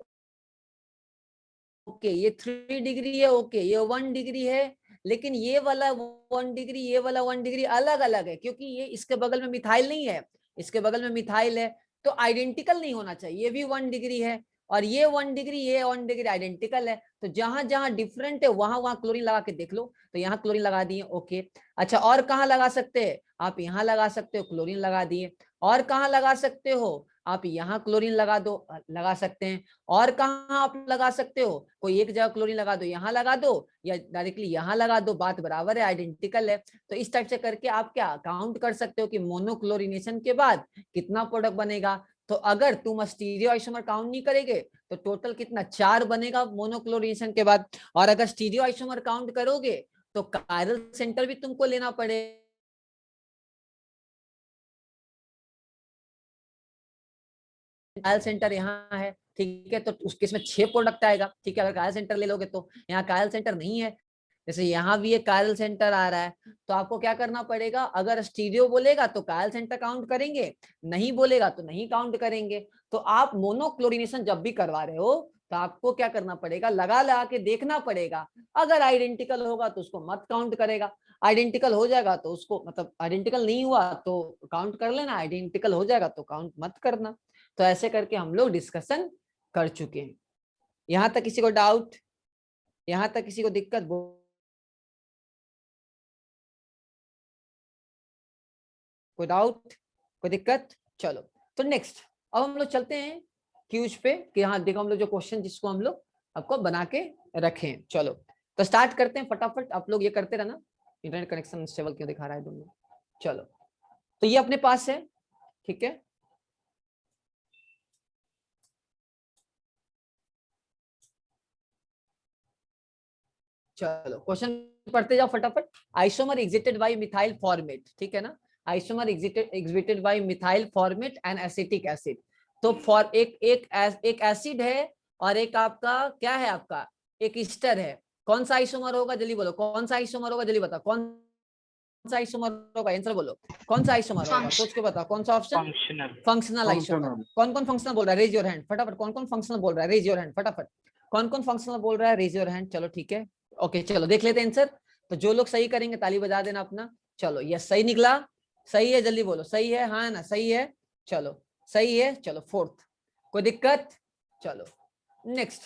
ओके, ये 3 डिग्री है, ओके, ये 1 डिग्री है, लेकिन ये वाला 1 डिग्री, ये वाला 1 डिग्री अलग अलग है, क्योंकि ये इसके बगल में मिथाइल नहीं है, इसके बगल में मिथाइल है। तो आइडेंटिकल नहीं होना चाहिए, ये भी 1 डिग्री है और ये 1 डिग्री, ये 1 डिग्री आइडेंटिकल है। तो जहां जहां डिफरेंट है वहां वहां क्लोरीन लगा के देख लो। तो यहाँ क्लोरीन लगा दिए, ओके। अच्छा, और कहाँ लगा सकते हैं आप, यहाँ लगा सकते हो, क्लोरीन लगा दिए। और कहाँ लगा सकते हो आप, यहाँ क्लोरीन लगा दो, लगा सकते हैं। और कहाँ आप लगा सकते हो, कोई एक जगह क्लोरीन लगा दो, यहाँ लगा दो, या डायरेक्टली यहाँ लगा दो, बात बराबर है, आइडेंटिकल है। तो इस टाइप से करके आप क्या काउंट कर सकते हो कि मोनोक्लोरिनेशन के बाद कितना प्रोडक्ट बनेगा। तो अगर तुम स्टीरियो आइसोमर काउंट नहीं करेंगे तो टोटल कितना, 4 बनेगा मोनोक्लोरिनेशन के बाद। और अगर स्टीरियो आइसोमर काउंट करोगे तो कायरल सेंटर भी तुमको लेना पड़ेगा। कायल सेंटर यहाँ है, ठीक है, तो उस केस में 6 प्रोडक्ट आएगा, ठीक है। अगर कायल सेंटर ले लोगे तो यहाँ कायल सेंटर नहीं है, जैसे यहाँ भी एक कायल सेंटर आ रहा है, तो आपको क्या करना पड़ेगा, अगर स्टीरियो बोलेगा तो कायल सेंटर काउंट करेंगे, नहीं बोलेगा तो नहीं काउंट करेंगे। तो आप मोनोक्लोरिनेशन जब भी करवा रहे हो तो आपको क्या करना पड़ेगा, लगा लगा के देखना पड़ेगा। अगर आइडेंटिकल होगा तो उसको मत काउंट करेगा, आइडेंटिकल हो जाएगा तो उसको, मतलब आइडेंटिकल नहीं हुआ तो काउंट कर लेना, आइडेंटिकल हो जाएगा तो काउंट मत करना। तो ऐसे करके हम लोग डिस्कशन कर चुके हैं। यहां तक किसी को डाउट, यहां तक किसी को दिक्कत, कोई डाउट, कोई दिक्कत। चलो, तो नेक्स्ट अब हम लोग चलते हैं क्यूज पे, कि हाँ देखो हम लोग जो क्वेश्चन जिसको हम लोग आपको बना के रखे हैं। चलो तो स्टार्ट करते हैं फटाफट, आप लोग ये करते रहना। इंटरनेट कनेक्शन स्टेबल क्यों दिखा रहा है दोनों। चलो, तो ये अपने पास है, ठीक है। चलो क्वेश्चन पढ़ते जाओ फटाफट। Isomer exhibited by methyl formate, ठीक है ना। Isomer exhibited by methyl formate and acetic acid. तो फॉर एक एसिड है और एक आपका क्या है, आपका एक ईस्टर है। कौन सा आइसोमर होगा, जल्दी बोलो, कौन सा आइसोमर होगा, जल्दी बताओ, कौन सा आइसोमर होगा, आंसर बोलो, कौन सा आइसोमर होगा, सोच के बताओ, कौन सा option, functional functional isomer. Functional. कौन कौन फंक्शनल बोल रहा है, रेज योर हैंड फटाफट, कौन कौन फंक्शनल बोल रहा है, रेज योर हैंड फटाफट, कौन कौन फंक्शनल बोल रहा है, रेज योर हैंड। चलो ठीक है, ओके चलो देख लेते हैं आंसर। तो जो लोग सही करेंगे ताली बजा देना अपना। चलो यस सही निकला, सही है, जल्दी बोलो सही है, हाँ ना सही है, चलो सही है, चलो फोर्थ, कोई दिक्कत, चलो नेक्स्ट,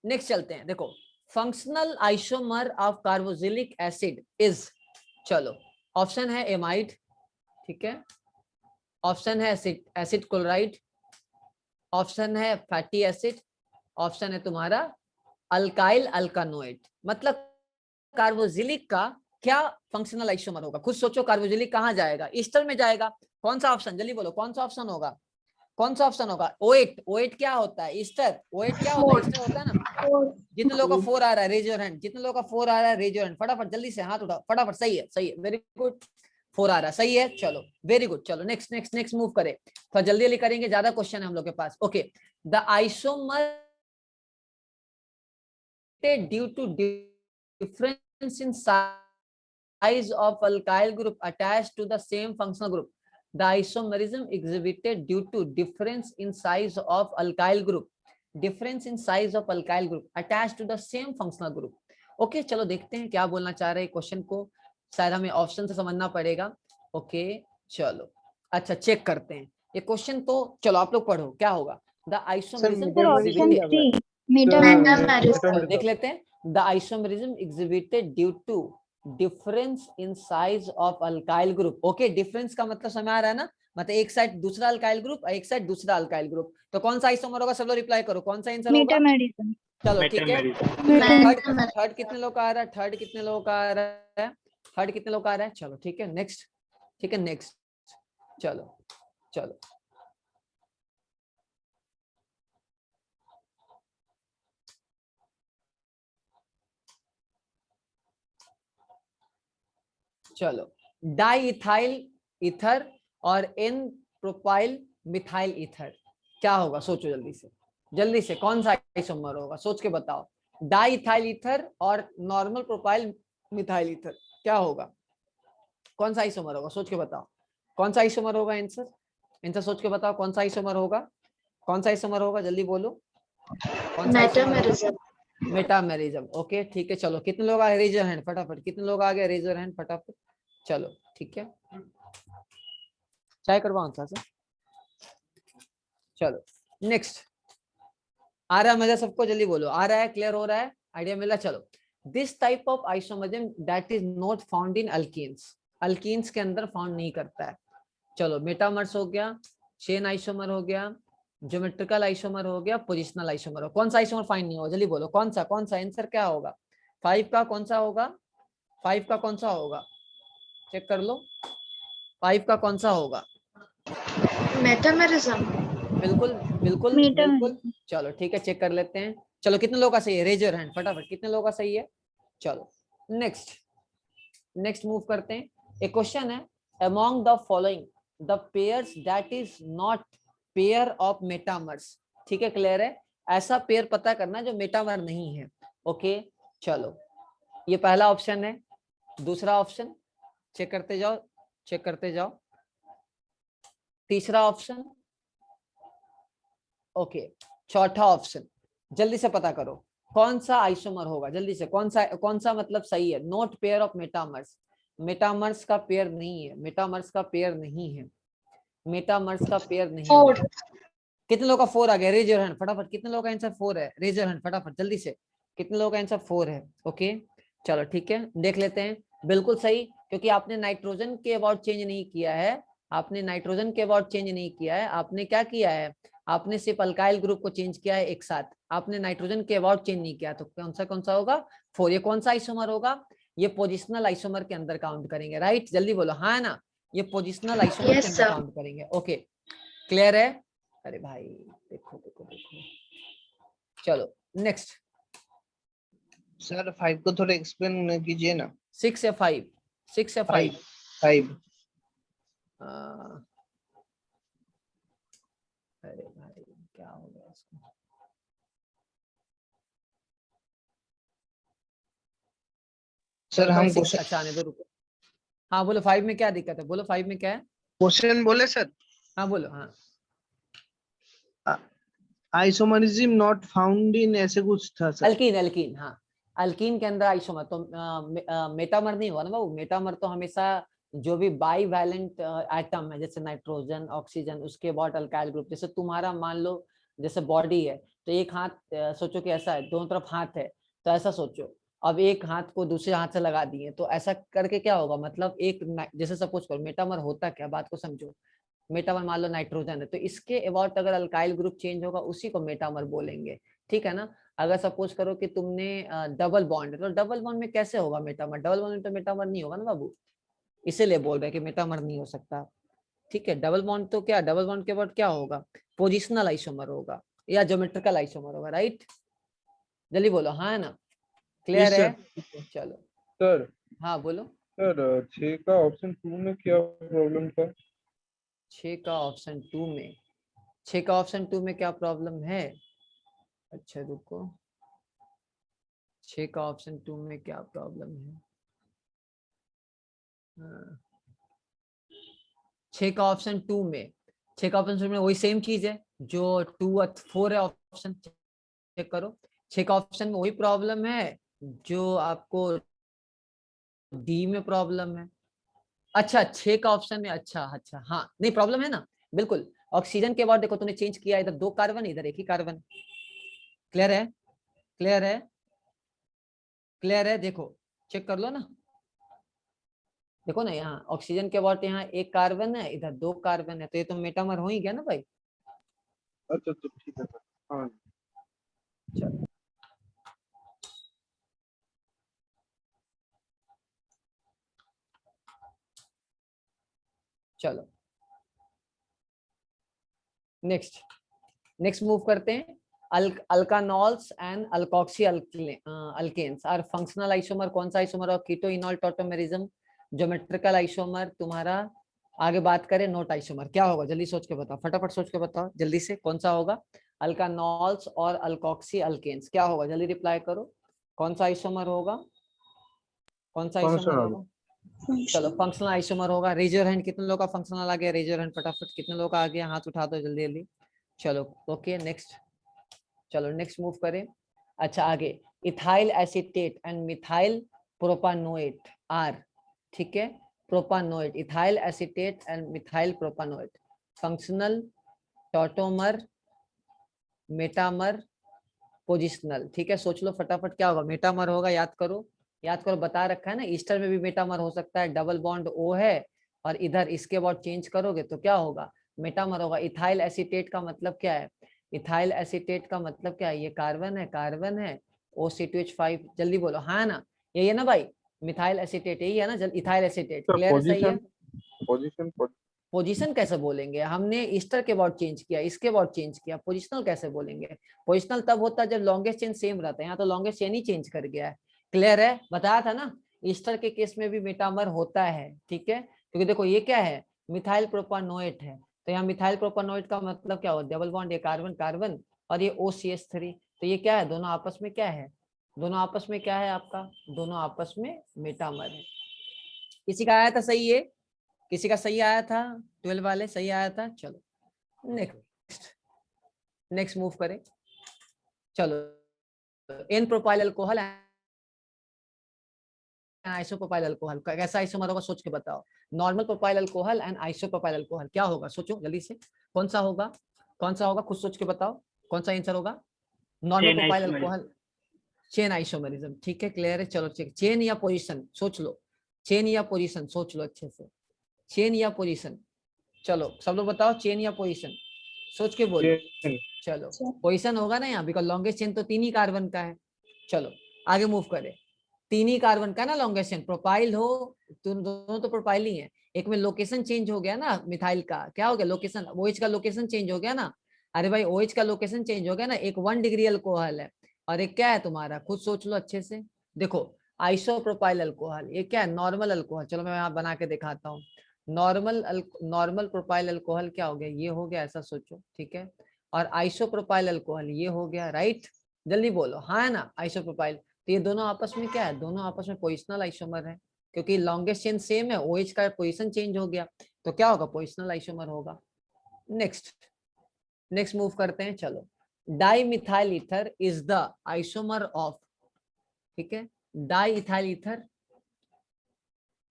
नेक्स्ट चलते हैं। देखो functional isomer of carboxylic acid is, चलो ऑप्शन है एमाइड, ठीक है, ऑप्शन है एसिड क्लोराइड, ऑप्शन है फैटी एसिड, ऑप्शन है तुम्हारा अल्काइल अल्कानोइड। मतलब कार्बोक्सिलिक का क्या फंक्शनल आइसोमर होगा, खुद सोचो, कार्बोक्सिलिक कहाँ जाएगा, ईस्टर में जाएगा, कौन सा ऑप्शन, जल्दी बोलो कौन सा ऑप्शन होगा, कौन सा ऑप्शन होगा, ओएट, ओएट क्या होता है, ईस्टर, ओएट क्या होता है, ईस्टर होता है ना। जितने लोगों का 4 आ रहा है रेज योर हैंड, जितने लोगों का 4 आ रहा है रेज योर हैंड, फटाफट जल्दी से हाथ उठाओ फटाफट, सही है, सही है, वेरी गुड, 4 आ रहा है, सही है, चलो वेरी गुड, चलो नेक्स्ट नेक्स्ट नेक्स्ट मूव करें, तो जल्दी जल्दी करेंगे, ज्यादा क्वेश्चन है हम लोग के पास। Okay, the isomer due to difference in size of alkyl group attached to the same functional group. The isomerism exhibited due to difference in size of alkyl group. Difference in size of alkyl group attached to the same functional group. Okay चलो देखते हैं क्या बोलना चाह रहे हैं क्वेश्चन को, शायद हमें ऑप्शन से समझना पड़ेगा। ओके चलो अच्छा चेक करते हैं ये क्वेश्चन, तो चलो आप लोग पढ़ो क्या होगा। The isomerism sir option exhibited, 3 चलो देख लेते हैं। The isomerism exhibited due to difference in size of alkyl group. Okay difference का मतलब समझ आ रहा है ना, मतलब एक साइड दूसरा अल्काइल ग्रुप और एक साइड दूसरा अल्काइल ग्रुप, तो कौन सा आइसोमर होगा, सब लोग रिप्लाई करो, कौन सा आंसर होगा। मेटामेरिज्म। चलो ठीक है, मेटामेरिज्म थर्ड कितने लोग का आ रहा है, थर्ड कितने लोग का आ रहा है, थर्ड कितने लोग का आ रहा है, चलो ठीक है नेक्स्ट, ठीक है नेक्स्ट, चलो चलो चलो डाई इथाइल ईथर और एन प्रोपाइल मिथाइल ईथर क्या होगा, सोचो जल्दी से, जल्दी से कौन सा आइसोमर होगा, सोच के बताओ। डाई इथाइल ईथर और नॉर्मल प्रोपाइल मिथाइल ईथर क्या होगा, कौन सा आइसोमर होगा, सोच के बताओ, कौन सा आइसोमर होगा, आंसर आंसर सोच के बताओ, कौन सा आइसोमर होगा, कौन सा आइसोमर होगा, जल्दी बोलो, कौन सा आइसोमर होगा, मेटामेरिज्म। ओके ठीक है, चलो कितने लोग आ गए, रेज योर हैंड फटाफट, कितने लोग आ गए, रेज योर हैंड फटाफट, चलो ठीक है, चाय करवाऊं था सर, चलो नेक्स्ट, आ रहा है मजा सबको, जल्दी बोलो, आ रहा है, क्लियर हो रहा है, आइडिया मिला, चलो। This type of isomerism that is not found in alkenes, alkenes के अंदर फाउंड नहीं करता है। चलो मेटामर्स हो गया, चेन आइसोमर हो गया, ज्योमेट्रिकल आइसोमर हो गया, पोजिशनल आइसोमर हो, कौन सा आइसोमर फाइंड नहीं होगा, जल्दी बोलो कौन सा, कौन सा आंसर क्या होगा, 5 का कौन सा होगा, 5 का कौन सा होगा, चेक कर लो, 5 का कौन सा होगा, मेटामेरिज्म। बिल्कुल बिल्कुल बिल्कुल, चलो ठीक है चेक कर लेते हैं, चलो कितने लोगों का सही है, रेज योर हैंड फटाफट, कितने लोगों का सही है, चलो नेक्स्ट नेक्स्ट मूव करते हैं। एक क्वेश्चन है, among the following the pairs that is not pair of metamers, ठीक है क्लियर है, ऐसा पेयर पता करना जो मेटामर नहीं है। ओके चलो ये पहला ऑप्शन है, दूसरा ऑप्शन चेक करते जाओ, चेक करते जाओ, तीसरा ऑप्शन, ओके चौथा ऑप्शन, जल्दी से पता करो कौन सा आइसोमर होगा, जल्दी से कौन सा मतलब सही है, not pair of metamers, metamers का पेयर नहीं है, मेटामर्स का पेयर नहीं है, मेटामर्स का पेयर नहीं है। कितने लोगों का 4 आ गया, रेज योर हैंड फटाफट, कितने लोगों का आंसर 4 है, रेज योर हैंड फटाफट जल्दी से, कितने लोगों का आंसर 4 है। ओके चलो ठीक है देख लेते हैं, बिल्कुल सही, क्योंकि आपने नाइट्रोजन के अबाउट चेंज नहीं किया है, आपने नाइट्रोजन के अबाउट चेंज नहीं किया है, आपने क्या किया है, आपने सिर्फ अल्काइल ग्रुप को चेंज किया है एक साथ, आपने नाइट्रोजन के अबाउट चेंज नहीं किया, तो कौन सा होगा 4, ये कौन सा आइसोमर होगा, ये पोजिशनल आइसोमर के अंदर काउंट करेंगे, राइट जल्दी बोलो हाँ ना, ये पोजिशनल आइसोमर के अंदर काउंट करेंगे। ओके क्लियर है, अरे भाई देखो देखो देखो, चलो नेक्स्ट, सर 5 को थोड़ा एक्सप्लेन कीजिए ना। 6 या 5, 6 या 5, 5 अरे भाई क्या हो गया इसको, सर हम 1.6 अच्छा आने दो, रुको। हाँ बोलो 5 में क्या दिक्कत है, बोलो 5 में क्या है। क्वेश्चन बोले सर, हाँ बोलो। हाँ आइसोमरिज्म नॉट फाउंड इन, ऐसे कुछ था सर। अल्कीन, अल्कीन, हाँ अल्कीन के अंदर आइसोमर तो मेटामर नहीं हुआ ना वो। मेटामर तो हमेशा जो भी बाई वैलेंट एटम है, जैसे नाइट्रोजन, ऑक्सीजन, उसके बाद अल्काइल ग्रुप। जैसे तुम्हारा मान लो जैसे बॉडी है, तो एक हाथ सोचो कि ऐसा है, दोनों तरफ हाथ है, तो ऐसा सोचो। अब एक हाथ को दूसरे हाथ से लगा दिए, तो ऐसा करके क्या होगा, मतलब एक जैसे सपोज करो मेटामर होता क्या, बात को समझो। मेटामर मान लो नाइट्रोजन है, तो इसके अबाउट अगर अल्काइल ग्रुप चेंज होगा, उसी को मेटामर बोलेंगे, ठीक है ना। अगर सपोज करो कि तुमने डबल बॉन्ड है, तो डबल बॉन्ड में कैसे होगा मेटामर, डबल बॉन्ड में तो मेटामर नहीं होगा ना बाबू, इसीलिए बोल रहे हैं कि मेटामर नहीं हो सकता, ठीक है। डबल बॉन्ड तो क्या, डबल बॉन्ड के बाद क्या होगा, पोजिशनल आइसोमर होगा या ज्योमेट्रिकल आइसोमर होगा, राइट। जल्दी बोलो, हाँ है ना, क्लियर है। चलो सर हाँ बोलो। सर 6 का ऑप्शन 2 में क्या प्रॉब्लम था? 6 का ऑप्शन 2 में, 6 का ऑप्शन 2 में क्या प्रॉब्लम है, अच्छा रुको, 6 का ऑप्शन 2 में क्या प्रॉब्लम है। हाँ, 6 का ऑप्शन 2 में, 6 का ऑप्शन 2 में वही सेम चीज है जो 2 और 4 है ऑप्शन, चेक करो। 6 का ऑप्शन में वही प्रॉब्लम है जो आपको डी में प्रॉब्लम है। अच्छा 6 का ऑप्शन में, अच्छा अच्छा हाँ नहीं प्रॉब्लम है ना, बिल्कुल। ऑक्सीजन के बाद देखो तुमने चेंज किया, इधर 2 कार्बन, इधर एक ही कार्बन, क्लियर है, क्लियर है, क्लियर है। देखो चेक कर लो ना, देखो ना यहाँ ऑक्सीजन के बाद यहाँ एक कार्बन है, इधर 2 कार्बन है, तो ये तो मेटामर हो ही गया ना भाई। अच्छा अच्छा ठीक है सर। हाँ चलो चलो नेक्स्ट, नेक्स्ट मूव करते हैं। Alkanols and alkoxy alkanes are functional isomer. कौन सा आइसोमर और keto enol tautomerism, geometrical isomer. तुम्हारा आगे बात करें नोट आइसोमर, क्या होगा जल्दी सोच के बताओ, फटाफट सोच के बताओ जल्दी से, कौन सा होगा। अल्कानॉल्स और अल्कोक्सी अल्केन्स क्या होगा, जल्दी रिप्लाई करो, कौन सा आइसोमर होगा, कौन सा आइसोमर फंक्शनल। होगा। चलो फंक्शनल आइसोमर होगा। रेज योर हैंड, कितने लोगों का फंक्शनल आ गया, रेज योर हैंड फटाफट, कितने लोगों का आ गया, हाथ उठा दो जल्दी जल्दी। चलो ओके नेक्स्ट, चलो नेक्स्ट मूव करें। अच्छा आगे, ethyl acetate and methyl propanoate are, ठीक है, propanoate, ethyl acetate and methyl propanoate, functional, tautomer, metamer, positional, ठीक है। सोच लो फटाफट क्या होगा, मेटामर होगा, याद करो, याद करो, बता रखा है ना, ईस्टर में भी मेटामर हो सकता है, डबल बॉन्ड ओ है, और इधर इसके बाद चेंज करोगे तो क्या होगा, मेटामर होगा। इथाइल एसीटेट का मतलब क्या है, इथाइल एसीटेट का मतलब क्या है, ये कार्बन है, कार्बन है, O(C2H5), जल्दी बोलो, हाँ ना, यही है ना भाई, मिथाइल एसीटेट यही है ना, जल्दी इथाइल एसीटेट, सर क्लियर है, सही है। पोजीशन पोजीशन कैसे बोलेंगे, हमने ईस्टर के बाद चेंज किया, इसके बाद चेंज किया, पोजिशनल कैसे बोलेंगे। पोजिशनल तब होता है जब लॉन्गेस्ट चेन सेम रहता है, यहाँ तो लॉन्गेस्ट चेन ही चेंज कर गया है, क्लियर है, बताया था ना। ईस्टर के केस में भी मेटामर होता है, ठीक है, क्योंकि देखो ये क्या है, मिथाइल प्रोपानोएट है, तो यहाँ मिथाइल प्रोपानोएट का मतलब क्या होता है, डबल बॉन्ड, ये कार्बन कार्बन, और ये OCH3, तो ये क्या है, दोनों आपस में क्या है, दोनों आपस में क्या है आपका, दोनों आपस में मेटामर है। किसी का आया था सही है, किसी का सही आया था, 12 वाले सही आया था। चलो नेक्स्ट, नेक्स्ट मूव करें। चलो n propyl alcohol, isopropyl alcohol, कैसा आइसोमर होगा सोच के बताओ। Normal propyl alcohol and isopropyl alcohol क्या होगा, सोचो जल्दी से, कौन सा होगा, कौन सा होगा, खुद सोच के बताओ, कौन सा आंसर होगा। Normal propyl alcohol, chain isomerism, ठीक है, क्लियर है। चलो चेक, चेन या पोजीशन सोच लो, चेन या पोजीशन सोच लो अच्छे से, चेन या पोजीशन, चलो सब लोग बताओ, चेन या पोजीशन, सोच के बोलो। चलो पोजीशन होगा ना यहाँ, बिकॉज लॉन्गेस्ट चेन तो 3 ही कार्बन का है। चलो आगे मूव करें, 3 ही कार्बन का ना लॉन्गेस्ट चेन, प्रोपाइल हो, दोनों तो प्रोपाइल ही है, एक में लोकेशन चेंज हो गया ना, मिथाइल का क्या हो गया, लोकेशन, OH का लोकेशन चेंज हो गया ना, अरे भाई OH का लोकेशन चेंज हो गया ना, एक 1 डिग्री अल्कोहल है, और एक क्या है तुम्हारा, खुद सोच लो अच्छे से। देखो आइसोप्रोपाइल अल्कोहल, ये क्या है, नॉर्मल अल्कोहल, चलो मैं यहाँ बना के दिखाता हूँ। नॉर्मल प्रोपाइल अल्कोहल क्या हो गया, ये हो गया, ऐसा सोचो, ठीक है, और आइसोप्रोपाइल अल्कोहल ये हो गया, राइट, जल्दी बोलो, हाँ है ना, आइसोप्रोपाइल। तो ये दोनों आपस में क्या है, दोनों आपस में पोजिशनल आइसोमर है, क्योंकि लॉन्गेस्ट चेन सेम है, OH का पोजीशन चेंज हो गया, तो क्या होगा, पोजिशनल आइसोमर होगा। नेक्स्ट मूव करते हैं, चलो। Di methyl ether is the isomer of, ठीक है, die ethyl ether,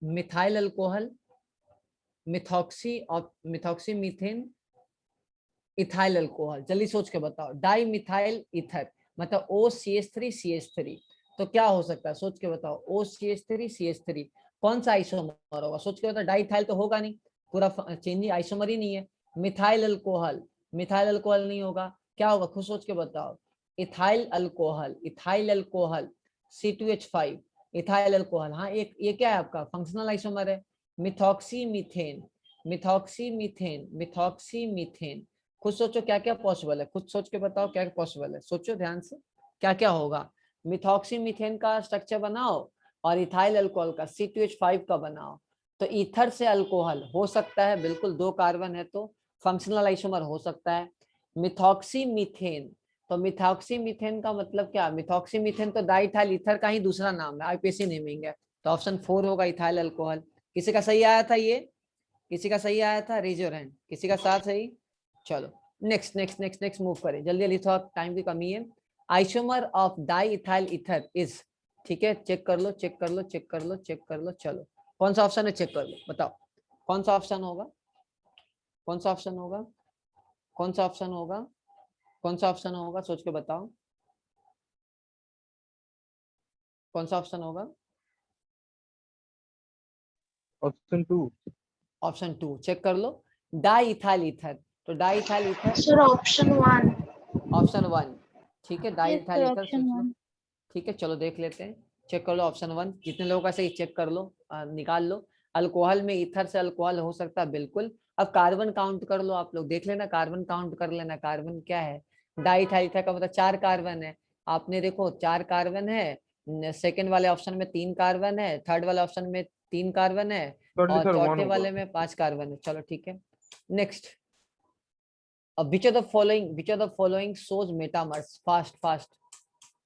methyl alcohol, methoxy methane, ethyl alcohol. जल्दी सोच के बताओ, डाई मिथाइल ईथर मतलब OCH3CH3, तो क्या हो सकता है, सोच के बताओ, OCH3CH3 कौन सा आइसोमर होगा, सोच के बताओ। डाइथाइल तो होगा नहीं, पूरा चेंज आइसोमर ही नहीं है। मिथाइल अल्कोहल नहीं होगा, क्या होगा, खुद सोच के बताओ। Ethyl alcohol C2H5, ethyl alcohol, हाँ एक ये क्या है आपका फंक्शनल आइसोमर है। मिथॉक्सी मीथेन, खुद सोचो क्या क्या पॉसिबल है, खुद सोच के बताओ क्या पॉसिबल है, सोचो ध्यान से क्या क्या होगा। मिथॉक्सी मीथेन का स्ट्रक्चर बनाओ और इथाइल अल्कोहल का C2H5 का बनाओ, तो ईथर से अल्कोहल हो सकता है, बिल्कुल 2 कार्बन है तो फंक्शनल आइसोमर हो सकता है। मिथॉक्सी मीथेन, तो मिथॉक्सी मीथेन का मतलब क्या, मिथॉक्सी मीथेन तो डाइथाइल ईथर का ही दूसरा नाम है, IPAC नेमिंग है, तो ऑप्शन 4 होगा इथाइल अल्कोहल। किसी का सही आया था ये, किसी का सही आया था, रेज योर हैंड, किसी का साथ सही। चलो नेक्स्ट मूव करें, जल्दी जल्दी, थोड़ा टाइम की कमी है। Isomer of die ethyl ether is, ठीक है, चेक कर लो। चलो कौन सा ऑप्शन है, चेक कर लो, बताओ कौन सा ऑप्शन होगा, कौन सा ऑप्शन होगा, सोच के बताओ कौन सा ऑप्शन होगा। ऑप्शन 2 चेक कर लो, डाई इथाइल ईथर, तो di ethyl ether Sir, option 1. Option 1, ठीक है, di Yes, ethyl sir, ether option सोच लो, 1. ठीक है, चलो देख लेते हैं, चेक कर लो ऑप्शन 1, जितने लोगों का सही चेक कर लो, निकाल लो। अल्कोहल में ईथर से अल्कोहल हो सकता है, बिल्कुल। अब कार्बन काउंट कर लो, आप लोग देख लेना, कार्बन काउंट कर लेना, कार्बन क्या है, डाई इथर का मतलब 4 कार्बन है, आपने देखो 4 कार्बन है, सेकंड वाले ऑप्शन में 3 कार्बन है, थर्ड वाले ऑप्शन में 3 कार्बन है, और सर 1 चौथे होगा। वाले में 5 कार्बन है। चलो ठीक है, next. Which of the following shows metamers, fast,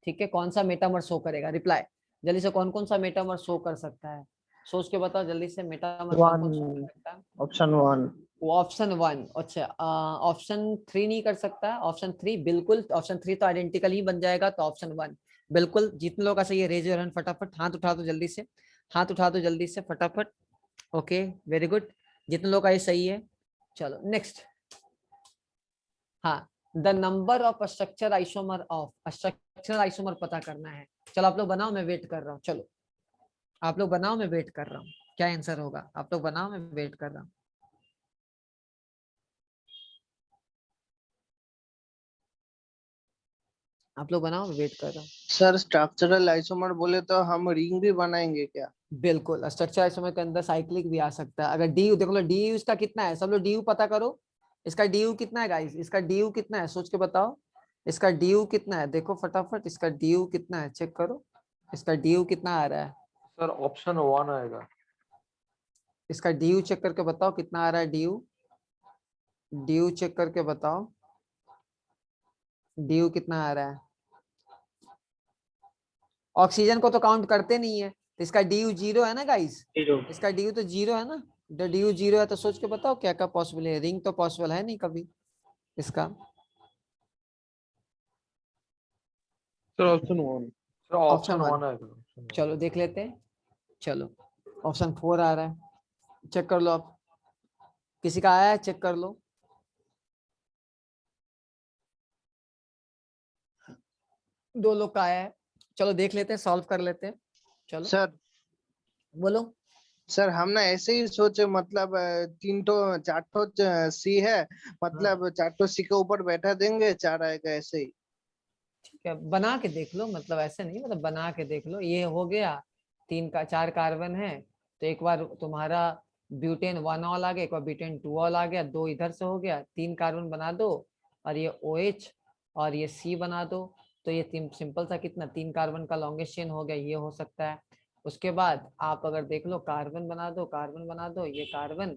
ठीक है, कौन सा मेटामर शो करेगा, रिप्लाई जल्दी से, कौन कौन सा मेटामर शो कर सकता है, सोच के बताओ जल्दी से, मेटामर कौन कौन शो कर सकता है। ऑप्शन 1। वो ऑप्शन 1, अच्छा, ऑप्शन 3 नहीं कर सकता, ऑप्शन 3 बिल्कुल, ऑप्शन 3 तो आइडेंटिकल ही बन जाएगा, तो ऑप्शन 1 बिल्कुल। जितने लोगों का सही है, रेज योर हैंड, फटाफट हाथ उठा दो जल्दी से, फटाफट। ओके, वेरी गुड, जितने लोगों का ये सही है। चलो नेक्स्ट, हाँ, the number of structure isomer of, structural isomer पता करना है। चलो आप लोग बनाओ, मैं वेट कर रहा हूँ, चलो आप लोग बनाओ, मैं वेट कर रहा हूँ, क्या आंसर होगा, आप लोग बनाओ, मैं वेट कर रहा हूँ। आप लोग बनाओ, मैं वेट कर रहा हूँ। सर स्ट्रक्चरल आइसोमर बोले तो हम रिंग भी बनाएंगे क्या? बिल्कुल, स्ट्रक्चर आइसोमर के अंदर साइक्लिक भी आ सकता है। अगर DU देख लो, DU इसका कितना है, सब लोग DU पता करो, इसका DU कितना है गाइस, इसका DU कितना है, सोच के बताओ, इसका DU कितना है, देखो फटाफट, इसका DU कितना है, चेक करो, इसका DU कितना आ रहा है। सर ऑप्शन 1 आएगा। इसका DU चेक करके बताओ कितना आ रहा है, DU चेक करके बताओ, DU कितना आ रहा है। ऑक्सीजन को तो काउंट करते नहीं है, तो इसका DU 0 है ना गाइस, इसका DU तो 0 है ना, जब DU 0 है तो सोच के बताओ क्या क्या पॉसिबल है, रिंग तो पॉसिबल है नहीं कभी इसका। Sir option 1। Sir option option 1, 1 आएगा, option 1। चलो देख लेते हैं, चलो ऑप्शन 4 आ रहा है, चेक कर लो आप, किसी का आया है, चेक कर लो। दो लोग का आया है, चलो देख लेते हैं, सॉल्व कर लेते हैं, चलो सर बोलो। सर हम ना ऐसे ही सोचे, मतलब 4 सी है, मतलब 4 सी के ऊपर बैठा देंगे, 4 आएगा ऐसे ही। ठीक है, बना के देख लो, मतलब ऐसे नहीं, मतलब बना के देख लो, ये हो गया 4 कार्बन है, तो एक बार तुम्हारा ब्यूटेन 1 ऑल आ गया, एक बार ब्यूटेन 2 ऑल आ गया, 2 इधर से हो गया, 3 कार्बन बना दो, और ये OH और ये C बना दो, तो ये सिंपल सा कितना 3 कार्बन का लॉन्गेस्ट चेन हो गया, ये हो सकता है। उसके बाद आप अगर देख लो, कार्बन बना दो, ये कार्बन,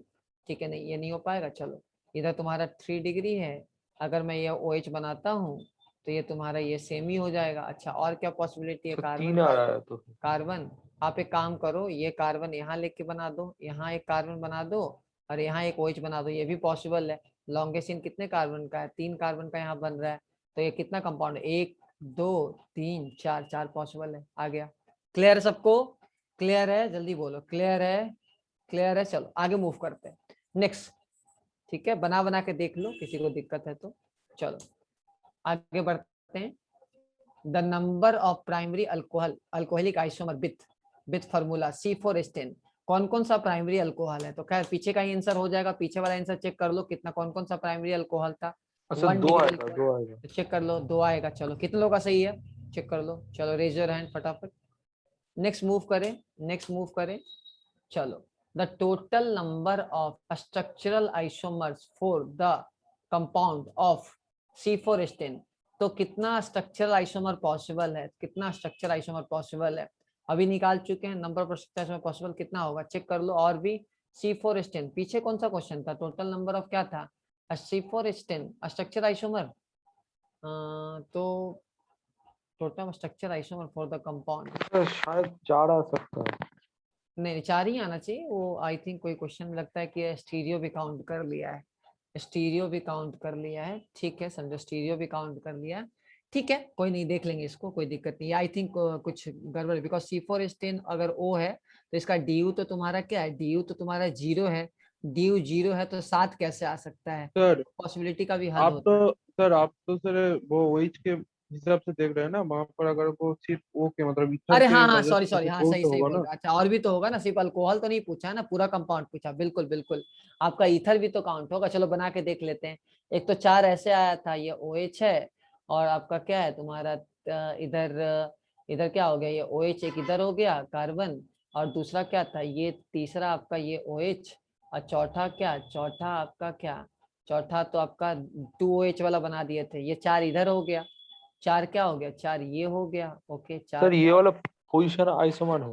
ठीक है, नहीं ये नहीं हो पाएगा, चलो इधर तुम्हारा 3 डिग्री है, अगर मैं ये OH बनाता हूँ तो ये तुम्हारा ये सेम ही हो जाएगा। अच्छा और क्या पॉसिबिलिटी है? तो कार्बन 3 आ रहा है तो कार्बन, आप एक काम करो, ये कार्बन यहाँ लेके बना दो, यहाँ एक कार्बन बना दो और यहाँ एक OH बना दो, ये भी पॉसिबल है। लॉन्गेस्ट चेन कितने कार्बन का है? 3 कार्बन का यहाँ बन रहा है, तो ये कितना कंपाउंड है? 1 2 3 4, 4 पॉसिबल है। आ गया? क्लियर है सबको? क्लियर है? जल्दी बोलो क्लियर है? क्लियर है? चलो आगे मूव करते हैं नेक्स्ट। ठीक है, बना बना के देख लो, किसी को दिक्कत है तो। चलो आगे बढ़ते हैं। The number of primary alcoholic isomer with formula C4H10। कौन कौन सा प्राइमरी अल्कोहल है? तो खैर पीछे का ही आंसर हो जाएगा, पीछे वाला आंसर चेक कर लो कितना, कौन कौन सा प्राइमरी अल्कोहल था। अच्छा 1 2 डिग्री आएगा, 2 आएगा। तो चेक कर लो, 2 आएगा। चलो कितने लोगों का सही है चेक कर लो। चलो रेज योर हैंड फटाफट। नेक्स्ट मूव करें। चलो the total number of structural isomers for the compound of C4H10। तो कितना स्ट्रक्चरल आइसोमर पॉसिबल है? कितना स्ट्रक्चरल आइसोमर पॉसिबल है? अभी निकाल चुके हैं। Number of structural isomer possible कितना होगा चेक कर लो। और भी C4H10 पीछे कौन सा क्वेश्चन था? टोटल नंबर ऑफ क्या था? C4H10 structural isomer. तो total structure isomer for the compound, तो शायद 4 आ सकता है। नहीं 4 ही आना चाहिए। वो आई थिंक कोई क्वेश्चन लगता है कि स्टीरियो भी काउंट कर लिया है, स्टीरियो भी काउंट कर लिया है। ठीक है समझो, स्टीरियो भी काउंट कर लिया है। ठीक है कोई नहीं, देख लेंगे इसको, कोई दिक्कत नहीं। आई थिंक कुछ गड़बड़, बिकॉज C4H10 अगर O है तो इसका DU तो तुम्हारा क्या है? DU तो तुम्हारा 0 है। DU 0 है तो 7 कैसे आ सकता है? सर पॉसिबिलिटी का भी हल होता है। आप तो सर वो OH के हिसाब से देख रहे हैं ना, वहां पर अगर वो सिर्फ O के मतलब ईथर अरे के हाँ हाँ, वजह सॉरी से सॉरी, सिर्फ हाँ O सही तो सही होगा बोल ना। रहे। अच्छा और भी तो होगा ना, सिर्फ अल्कोहल तो नहीं पूछा है ना, पूरा कंपाउंड पूछा। बिल्कुल बिल्कुल, आपका ईथर भी तो काउंट होगा। चलो बना के देख लेते हैं। एक तो 4 ऐसे आया था, ये OH है, और आपका क्या है तुम्हारा इधर क्या हो गया? ये OH एक इधर हो गया कार्बन, और दूसरा क्या था? ये तीसरा आपका ये OH, और चौथा क्या? चौथा आपका क्या? चौथा तो आपका 2OH वाला बना दिए थे। ये 4 इधर हो गया, 4 क्या हो गया? 4 ये हो गया। ओके 4 सर ये वाला पोजीशन आइसोमर है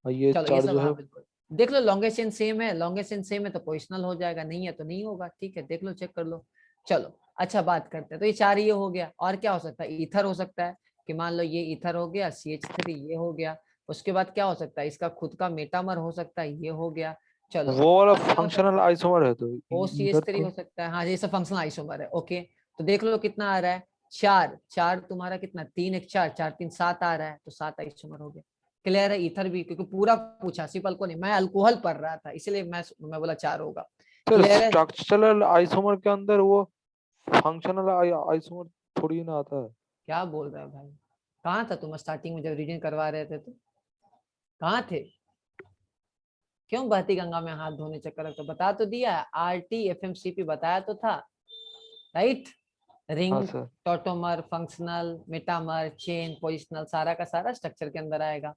और ये चलो ये 4 सब, जो है हाँ बिल्कुल देख लो। लॉन्गेस्ट चेन सेम है, लॉन्गेस्ट चेन सेम है तो पोजिशनल हो जाएगा, नहीं है तो नहीं होगा। ठीक है देख लो, चेक कर लो। चलो अच्छा बात करते हैं। तो ये 4 ये हो गया, और क्या हो सकता है? ईथर हो सकता है कि मान लो ये ईथर हो गया, CH3 ये हो गया। उसके बाद क्या हो सकता है? इसका खुद का मेटामर हो सकता है, ये हो गया। चलो वो वाला और क्या हो सकता फंक्शनल है? आइसोमर है तो इधर OCH3 तो हो सकता है, हाँ ये सब फंक्शनल आइसोमर है। ओके तो देख लो कितना आ रहा है? 4 4 तुम्हारा कितना? 3 1 4 4 3 7 आ रहा है, तो 7 आइसोमर हो गया। क्लियर है? ईथर भी, क्योंकि पूरा पूछा, सिर्फ अल्कोहल नहीं, मैं अल्कोहल पढ़ रहा था इसलिए मैं बोला 4 होगा। सर क्लियर है? स्ट्रक्चरल आइसोमर के अंदर वो फंक्शनल आइसोमर थोड़ी ना आता है। क्या बोल रहा है भाई? कहाँ था तुम स्टार्टिंग में जब रीडिंग करवा रहे थे? तो कहाँ थे? क्यों बहती गंगा में हाथ धोने चक्कर में? तो बता तो दिया, RT FMCP बताया तो था, राइट? हाँ ring, sir. Tautomer, functional, metamer, chain, positional, सारा का सारा स्ट्रक्चर के अंदर आएगा।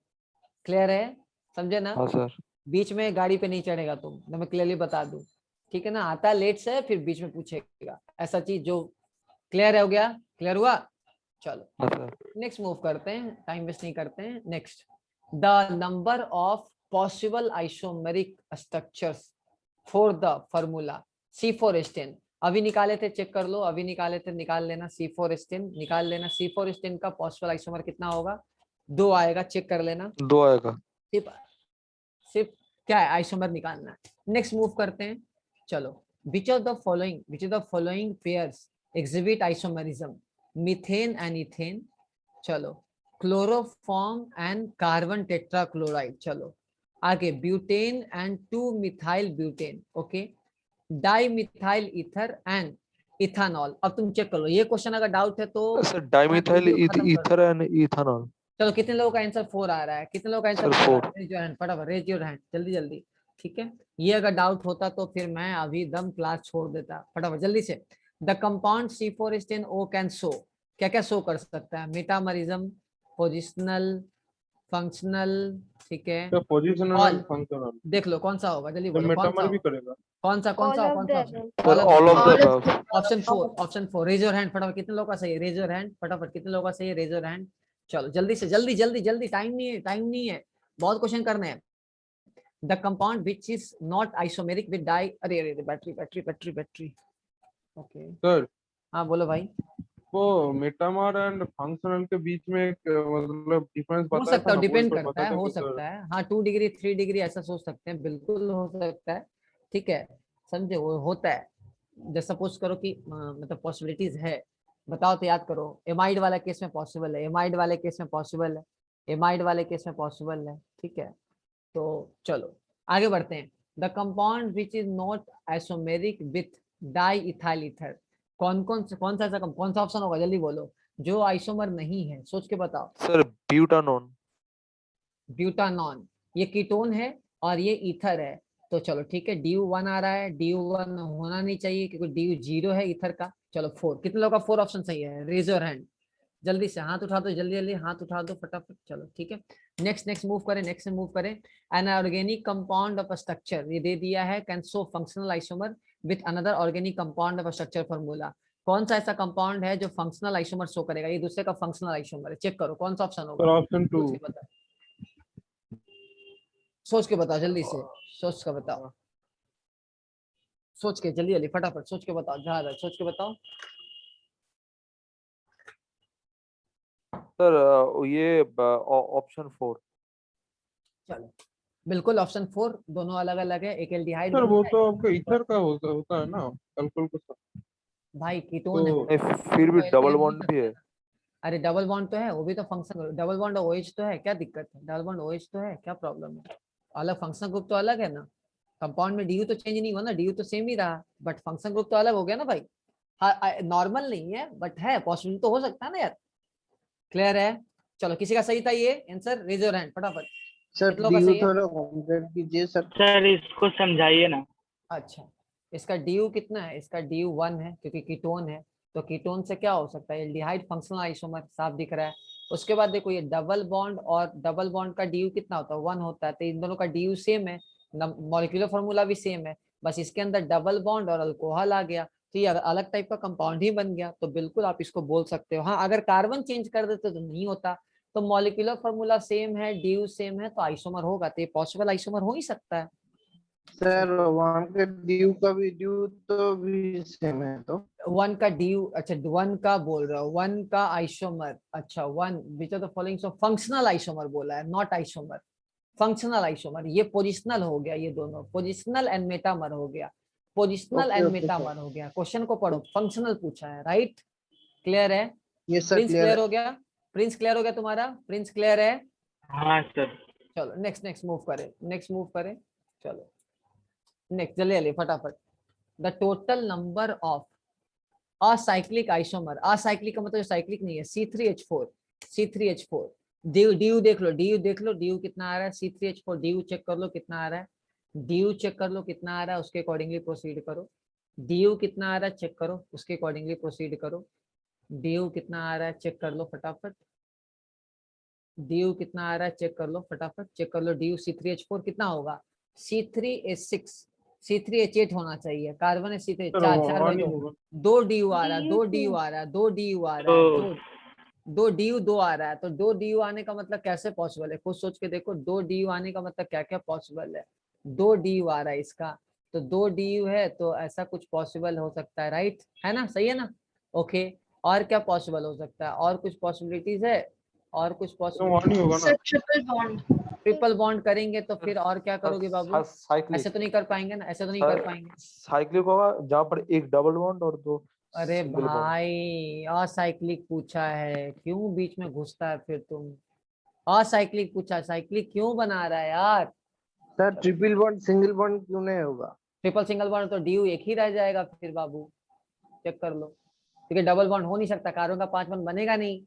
क्लियर है? समझे ना? हाँ सर। बीच में गाड़ी पे नहीं चढ़ेगा तुम, तो मैं क्लियरली बता दूं। ठीक है ना? आता लेट से फिर बीच में पूछेगा ऐसा चीज जो। क्लियर हो गया? क्लियर हुआ? चलो हाँ सर। नेक्स्ट मूव करते हैं, टाइम वेस्ट नहीं करते हैं। Next, the number of possible isomeric structures for the formula C4H10। अभी निकाले थे, चेक कर लो, अभी निकाले थे, निकाल लेना। C4H10 निकाल लेना। C4H10 का पॉसिबल आइसोमर कितना होगा? 2 आएगा, चेक कर लेना। 2 आएगा। सिर्फ सिर्फ क्या है? आइसोमर निकालना है। नेक्स्ट मूव करते हैं। चलो, which of the following pairs exhibit isomerism? Methane and ethane, चलो क्लोरोफॉर्म एंड कार्बन टेट्राक्लोराइड, चलो आगे butane and 2 methyl butane, okay di methyl ether and ethanol. अब तुम चेक कर लो, ये क्वेश्चन अगर डाउट है तो सर मैं डाइमिथाइल वीडियो खत्म कर ईथर दूं। And ethanol. चलो कितने लोगों का आंसर 4 आ रहा है? कितने लोगों का आंसर सर 4 आ 4। रहा है? रेज योर हैंड फटाफट, रेज योर हैंड जल्दी जल्दी। ठीक है, ये अगर डाउट होता तो फिर मैं अभी दम क्लास छोड़ देता। फटाफट जल्दी से। The compound C4H10 O can show, क्या क्या शो कर सकता है? मेटामरिज्म, पोजिशनल, फंक्शनल, ठीक है, तो पोजीशनल ऑल। एंड फंक्शनल देख लो कौन सा होगा, जल्दी तो बोलो कौन सा मेटामर भी होगा? करेगा। कौन सा कौन सा All of कौन the सा above. Sir all of the All of above. the option 4, above. Option 4, raise your hand फटाफट। कितने लोगों का सही है? रेज योर हैंड फटाफट। कितने लोगों का सही है? Raise your hand. चलो जल्दी से, जल्दी जल्दी जल्दी, टाइम नहीं है, टाइम नहीं है, बहुत क्वेश्चन करने हैं। The compound which is not isomeric with di, अरे अरे battery battery battery battery, okay sir हाँ बोलो भाई। वो मेटामर एंड फंक्शनल के बीच में एक मतलब डिफरेंस हो बताया सकता था है, ना, वो डिपेंड एक बार करता बता है, हो दोगे सर? सकता है, हाँ 2 डिग्री 3 डिग्री ऐसा सोच सकते हैं, बिल्कुल हो सकता है, ठीक है, समझे, वो होता है। जैसे सपोज करो कि मतलब पॉसिबिलिटीज है, बताओ तो याद करो, एमाइड वाला केस में पॉसिबल है, एमाइड वाले केस में पॉसिबल है, एमाइड वाले केस में पॉसिबल है, ठीक है। तो चलो आगे बढ़ते हैं। The compound which is not isomeric with die ethyl ether, कौन सा ऐसा कौन सा ऑप्शन होगा, जल्दी बोलो, जो आइसोमर नहीं है, सोच के बताओ। सर ब्यूटानॉन। ब्यूटानॉन, ये कीटोन है और ये ईथर है, तो चलो ठीक है, DU1 आ रहा है, DU1 होना नहीं चाहिए क्योंकि DU0 है ईथर का। चलो 4, कितने लोगों का 4 ऑप्शन सही है, रेज योर हैंड, जल्दी से हाथ उठा दो, जल्दी जल्दी हाथ उठा दो फटाफट, चलो ठीक है। नेक्स्ट नेक्स्ट मूव करें, नेक्स्ट मूव करें। An organic compound of structure, ये दे दिया है, can show functional isomer with another organic compound of structure formula. कौन सा ऐसा कंपाउंड है जो फंक्शनल आइसोमर शो करेगा, ये दूसरे का फंक्शनल आइसोमर है, चेक करो कौन सा ऑप्शन सर होगा, ऑप्शन 2। सोच के बताओ, सोच के बताओ जल्दी से, सोच के बताओ, सोच के जल्दी जल्दी फटाफट सोच के बताओ, ज्यादा सोच के बताओ। सर ये ऑप्शन 4। चलो बिल्कुल ऑप्शन 4, दोनों अलग अलग है, एक एल्डिहाइड सर वो बनता है, तो आपका ईथर का होता है ना, अल्कोहल का सर। भाई कीटोन है वो, तो फिर भी तो डबल एल्डिहाइड नहीं बॉन्ड भी करता है। है। अरे डबल बॉन्ड तो है, वो भी तो फंक्शन, डबल बॉन्ड OH तो है, क्या दिक्कत है, डबल बॉन्ड OH तो है, क्या प्रॉब्लम है, अलग फंक्शन ग्रुप तो अलग है ना, कंपाउंड में DU तो चेंज नहीं हुआ ना, DU तो सेम ही रहा, बट फंक्शन ग्रुप तो अलग हो गया ना भाई। हाँ नॉर्मल नहीं है बट है, पॉसिबल तो हो सकता है ना यार, क्लियर है। चलो किसी का सही था ये आंसर, रेज योर हैंड फटाफट, सर कितनों का ड्यू सही है। थोड़ा कंप्लीट कीजिए सर। सर इसको समझाइए ना। अच्छा, इसका DU कितना है, इसका DU1 है क्योंकि कीटोन है, तो कीटोन से क्या हो सकता है, एल्डिहाइड फंक्शनल आइसोमर, साफ दिख रहा है। उसके बाद देखो ये डबल बॉन्ड, और डबल बॉन्ड का DU कितना होता है, 1 होता है, तो इन दोनों का DU सेम है, मॉलिक्यूलर फॉर्मूला भी सेम है, बस इसके अंदर डबल बॉन्ड और अल्कोहल आ गया, तो ये अलग टाइप का कंपाउंड ही बन गया, तो बिल्कुल आप इसको बोल सकते हो। हाँ अगर कार्बन चेंज कर देते तो नहीं होता, तो मॉलिक्यूलर फॉर्मूला सेम है, DU सेम है, तो आइसोमर होगा, तो ये पॉसिबल आइसोमर हो ही सकता है। सर वहाँ के ड्यू का भी ड्यू तो भी सेम है तो। 1 का DU, अच्छा 1 का बोल रहा हूँ, 1 का आइसोमर, अच्छा 1 which of the following, so functional isomer बोला है, नॉट आइसोमर, फंक्शनल आइसोमर, ये पोजिशनल हो गया, ये दोनों पोजिशनल एंड मेटामर हो गया, positional okay and okay sir. Metamer हो गया, क्वेश्चन को पढ़ो, फंक्शनल पूछा है, राइट, क्लियर है। ये सर प्रिंस क्लियर क्लियर है। हो गया, प्रिंस क्लियर हो गया तुम्हारा, प्रिंस क्लियर है। हाँ सर। चलो नेक्स्ट नेक्स्ट मूव करें, नेक्स्ट मूव करें, चलो नेक्स्ट जल्दी जल्दी फटाफट। The total number of acyclic isomer, acyclic का मतलब साइक्लिक नहीं है, C3H4, C3H4, DU देख लो, DU देख लो, DU कितना आ रहा है, C3H4 DU चेक कर लो कितना आ रहा है, DU चेक कर लो कितना आ रहा है, उसके अकॉर्डिंगली प्रोसीड करो, DU कितना आ रहा है चेक करो, उसके अकॉर्डिंगली प्रोसीड करो, DU कितना आ रहा है चेक कर लो फटाफट, DU कितना आ रहा है चेक कर लो फटाफट, चेक कर लो, DU C3H4 कितना होगा, C3H6, C3H8 होना चाहिए, कार्बन है C3, सर चार चार वहाँ बाई नहीं दो, होगा। 2 DU आ रहा है, 2 DU आ रहा है, 2 DU आ रहा है, तो 2 DU 2 आ रहा है, तो 2 DU आने का मतलब कैसे पॉसिबल है, खुद सोच के देखो, 2 DU आने का मतलब क्या क्या पॉसिबल है, 2 DU आ रहा है इसका, तो 2 DU है तो ऐसा कुछ पॉसिबल हो सकता है, राइट है ना, सही है ना, ओके। और क्या पॉसिबल हो सकता है, और कुछ पॉसिबिलिटीज है, और कुछ तो वहाँ नहीं पॉसिबिलिटी, होगा ना। Sir triple bond. Triple bond करेंगे तो फिर और क्या करोगे बाबू, साइक्लिक। ऐसे तो नहीं कर पाएंगे ना, ऐसे तो नहीं कर पाएंगे। साइक्लिक होगा जहाँ पर एक डबल बॉन्ड और 2 अरे सिंगल बॉन्ड। भाई असाइक्लिक पूछा है, क्यों बीच में घुसता है फिर तुम, असाइक्लिक पूछा, साइक्लिक क्यों बना रहा है यार। Sir triple bond single bond क्यों नहीं होगा। ट्रिपल सिंगल बॉन्ड तो DU एक ही रह जाएगा फिर बाबू, चेक कर लो, क्योंकि डबल बॉन्ड हो नहीं सकता, कार्बन का 5 बॉन्ड बनेगा नहीं,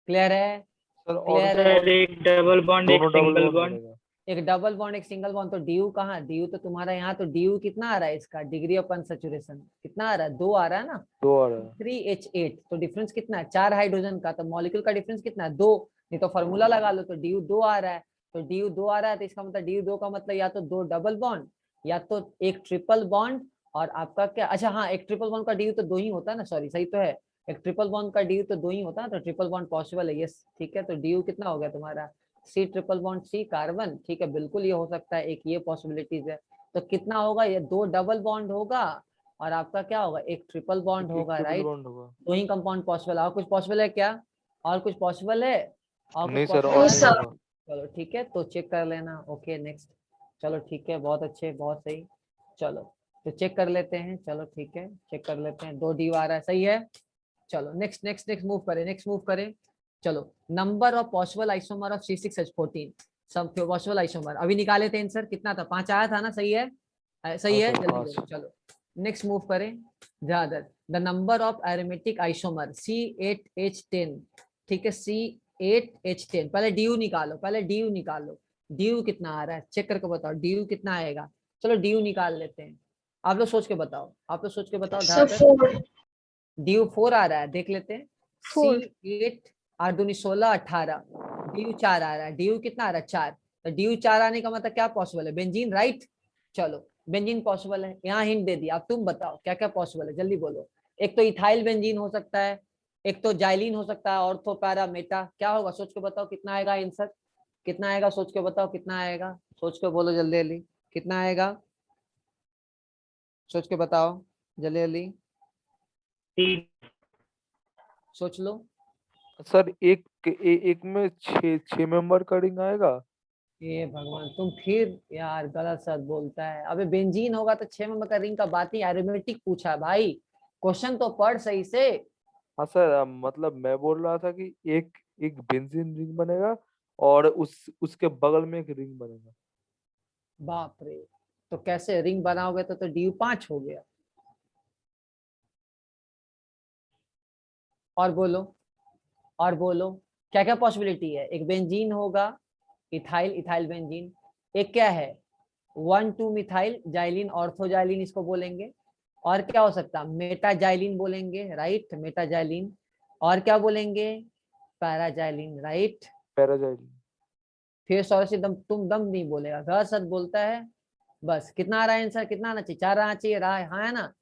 क्लियर है, सर और क्लियर है। सर एक डबल बॉन्ड एक दोनों डबल सिंगल बॉन्ड बॉन्ड। बनेगा। एक डबल बॉन्ड एक सिंगल बॉन्ड, तो DU कहाँ, DU तो तुम्हारा यहाँ, तो DU कितना आ रहा है इसका, डिग्री ऑफ अनसैचुरेशन कितना आ रहा है, 2 आ रहा है ना, 2 आ रहा है। 3H8, तो डिफरेंस कितना है, 4 हाइड्रोजन का, तो मॉलिक्यूल का डिफरेंस कितना है, 2, नहीं तो फॉर्मूला लगा लो, तो DU 2 आ रहा है, तो DU 2 आ रहा है, तो इसका मतलब DU 2 का मतलब या तो 2 डबल बॉन्ड या तो एक ट्रिपल बॉन्ड, और आपका क्या, अच्छा हाँ एक ट्रिपल बॉन्ड का DU तो 2 ही होता है ना, सॉरी सही तो है, एक ट्रिपल बॉन्ड का DU तो 2 ही होता है, तो ट्रिपल बॉन्ड पॉसिबल है, यस ठीक है, तो DU कितना हो गया तुम्हारा, C triple bond C carbon, ठीक है बिल्कुल ये हो सकता है, एक ये पॉसिबिलिटीज है, तो कितना होगा, ये 2 डबल बॉन्ड होगा और आपका क्या होगा, एक ट्रिपल बॉन्ड होगा, ट्रिपल राइट। बॉन्ड होगा। दो ही कंपाउंड पॉसिबल, और कुछ पॉसिबल है क्या? और कुछ पॉसिबल है? और नहीं कुछ सर, और पॉसिबल नहीं है? होगा। चलो ठीक है, तो चेक कर लेना। Okay next. चलो ठीक है, बहुत अच्छे, बहुत सही। चलो तो चेक कर लेते हैं। चलो ठीक है, चेक कर लेते हैं। 2 डी आ रहा है, सही है। चलो नेक्स्ट नेक्स्ट नेक्स्ट मूव करें, नेक्स्ट मूव करें। चलो number of possible isomer of C6H14, सब पॉसिबल आइसोमर अभी निकाले थे आंसर, कितना था? 5 आया था ना, सही है? सही हाँ है, सर, जल्दी 5। बोलो। चलो नेक्स्ट मूव करें। ज्यादा the number of aromatic isomer C8H10, ठीक है, C8H10। पहले DU निकालो, पहले DU निकालो। DU कितना आ रहा है, चेक करके बताओ, DU कितना आएगा। चलो DU निकाल लेते हैं। आप लोग सोच के बताओ, आप लोग सोच के बताओ। So ध्यान 4. DU 4 आ रहा है, देख लेते हैं। 4. C8 8 दूनी 16 18, DU 4 आ रहा है। DU कितना आ रहा है? 4। तो DU 4 आने का मतलब क्या पॉसिबल है? Benzene, right. चलो बेंजीन पॉसिबल है, यहाँ हिंट दे दिया। अब तुम बताओ क्या क्या पॉसिबल है, जल्दी बोलो। एक तो इथाइल बेंजीन हो सकता है, एक तो जाइलिन हो सकता है, ऑर्थो पैरा मेटा, क्या होगा? सोच के बताओ कितना आएगा आंसर, कितना आएगा? सोच के बताओ कितना आएगा, सोच के बोलो जल्दी जल्दी, कितना आएगा? सोच के बताओ जल्दी जल्दी, 3। सोच लो। सर एक में 6 मेंबर का रिंग आएगा। ये भगवान, तुम फिर यार गलत सच बोलता है। अबे बेंजीन होगा तो 6 मेंबर का रिंग का बात ही, एरोमेटिक पूछा है भाई। क्वेश्चन तो पढ़ सही से। हाँ सर, मतलब मैं बोल रहा था कि एक एक बेंजीन रिंग बनेगा और उसके बगल में एक रिंग बनेगा। बाप रे, तो कैसे रिंग बनाओगे? तो DU 5 हो गया। और बोलो, और बोलो, क्या क्या पॉसिबिलिटी है? एक बेंजीन होगा, इथाइल इथाइल बेंजीन। एक क्या है, 1,2 मिथाइल जाइलिन ऑर्थोजाइलिन इसको बोलेंगे। और क्या हो सकता है? मेटाजाइलिन बोलेंगे, राइट, मेटाजाइलिन। और क्या बोलेंगे? पैराजाइलिन, राइट। पैराजाइलिन। फिर सौ से दम, तुम दम नहीं बोलेगा, गलत सच बोलता है। बस कितना आ रहा है आंसर, कितना आना चाहिए? 4 आना चाहिए, रहा है, हाँ है ना?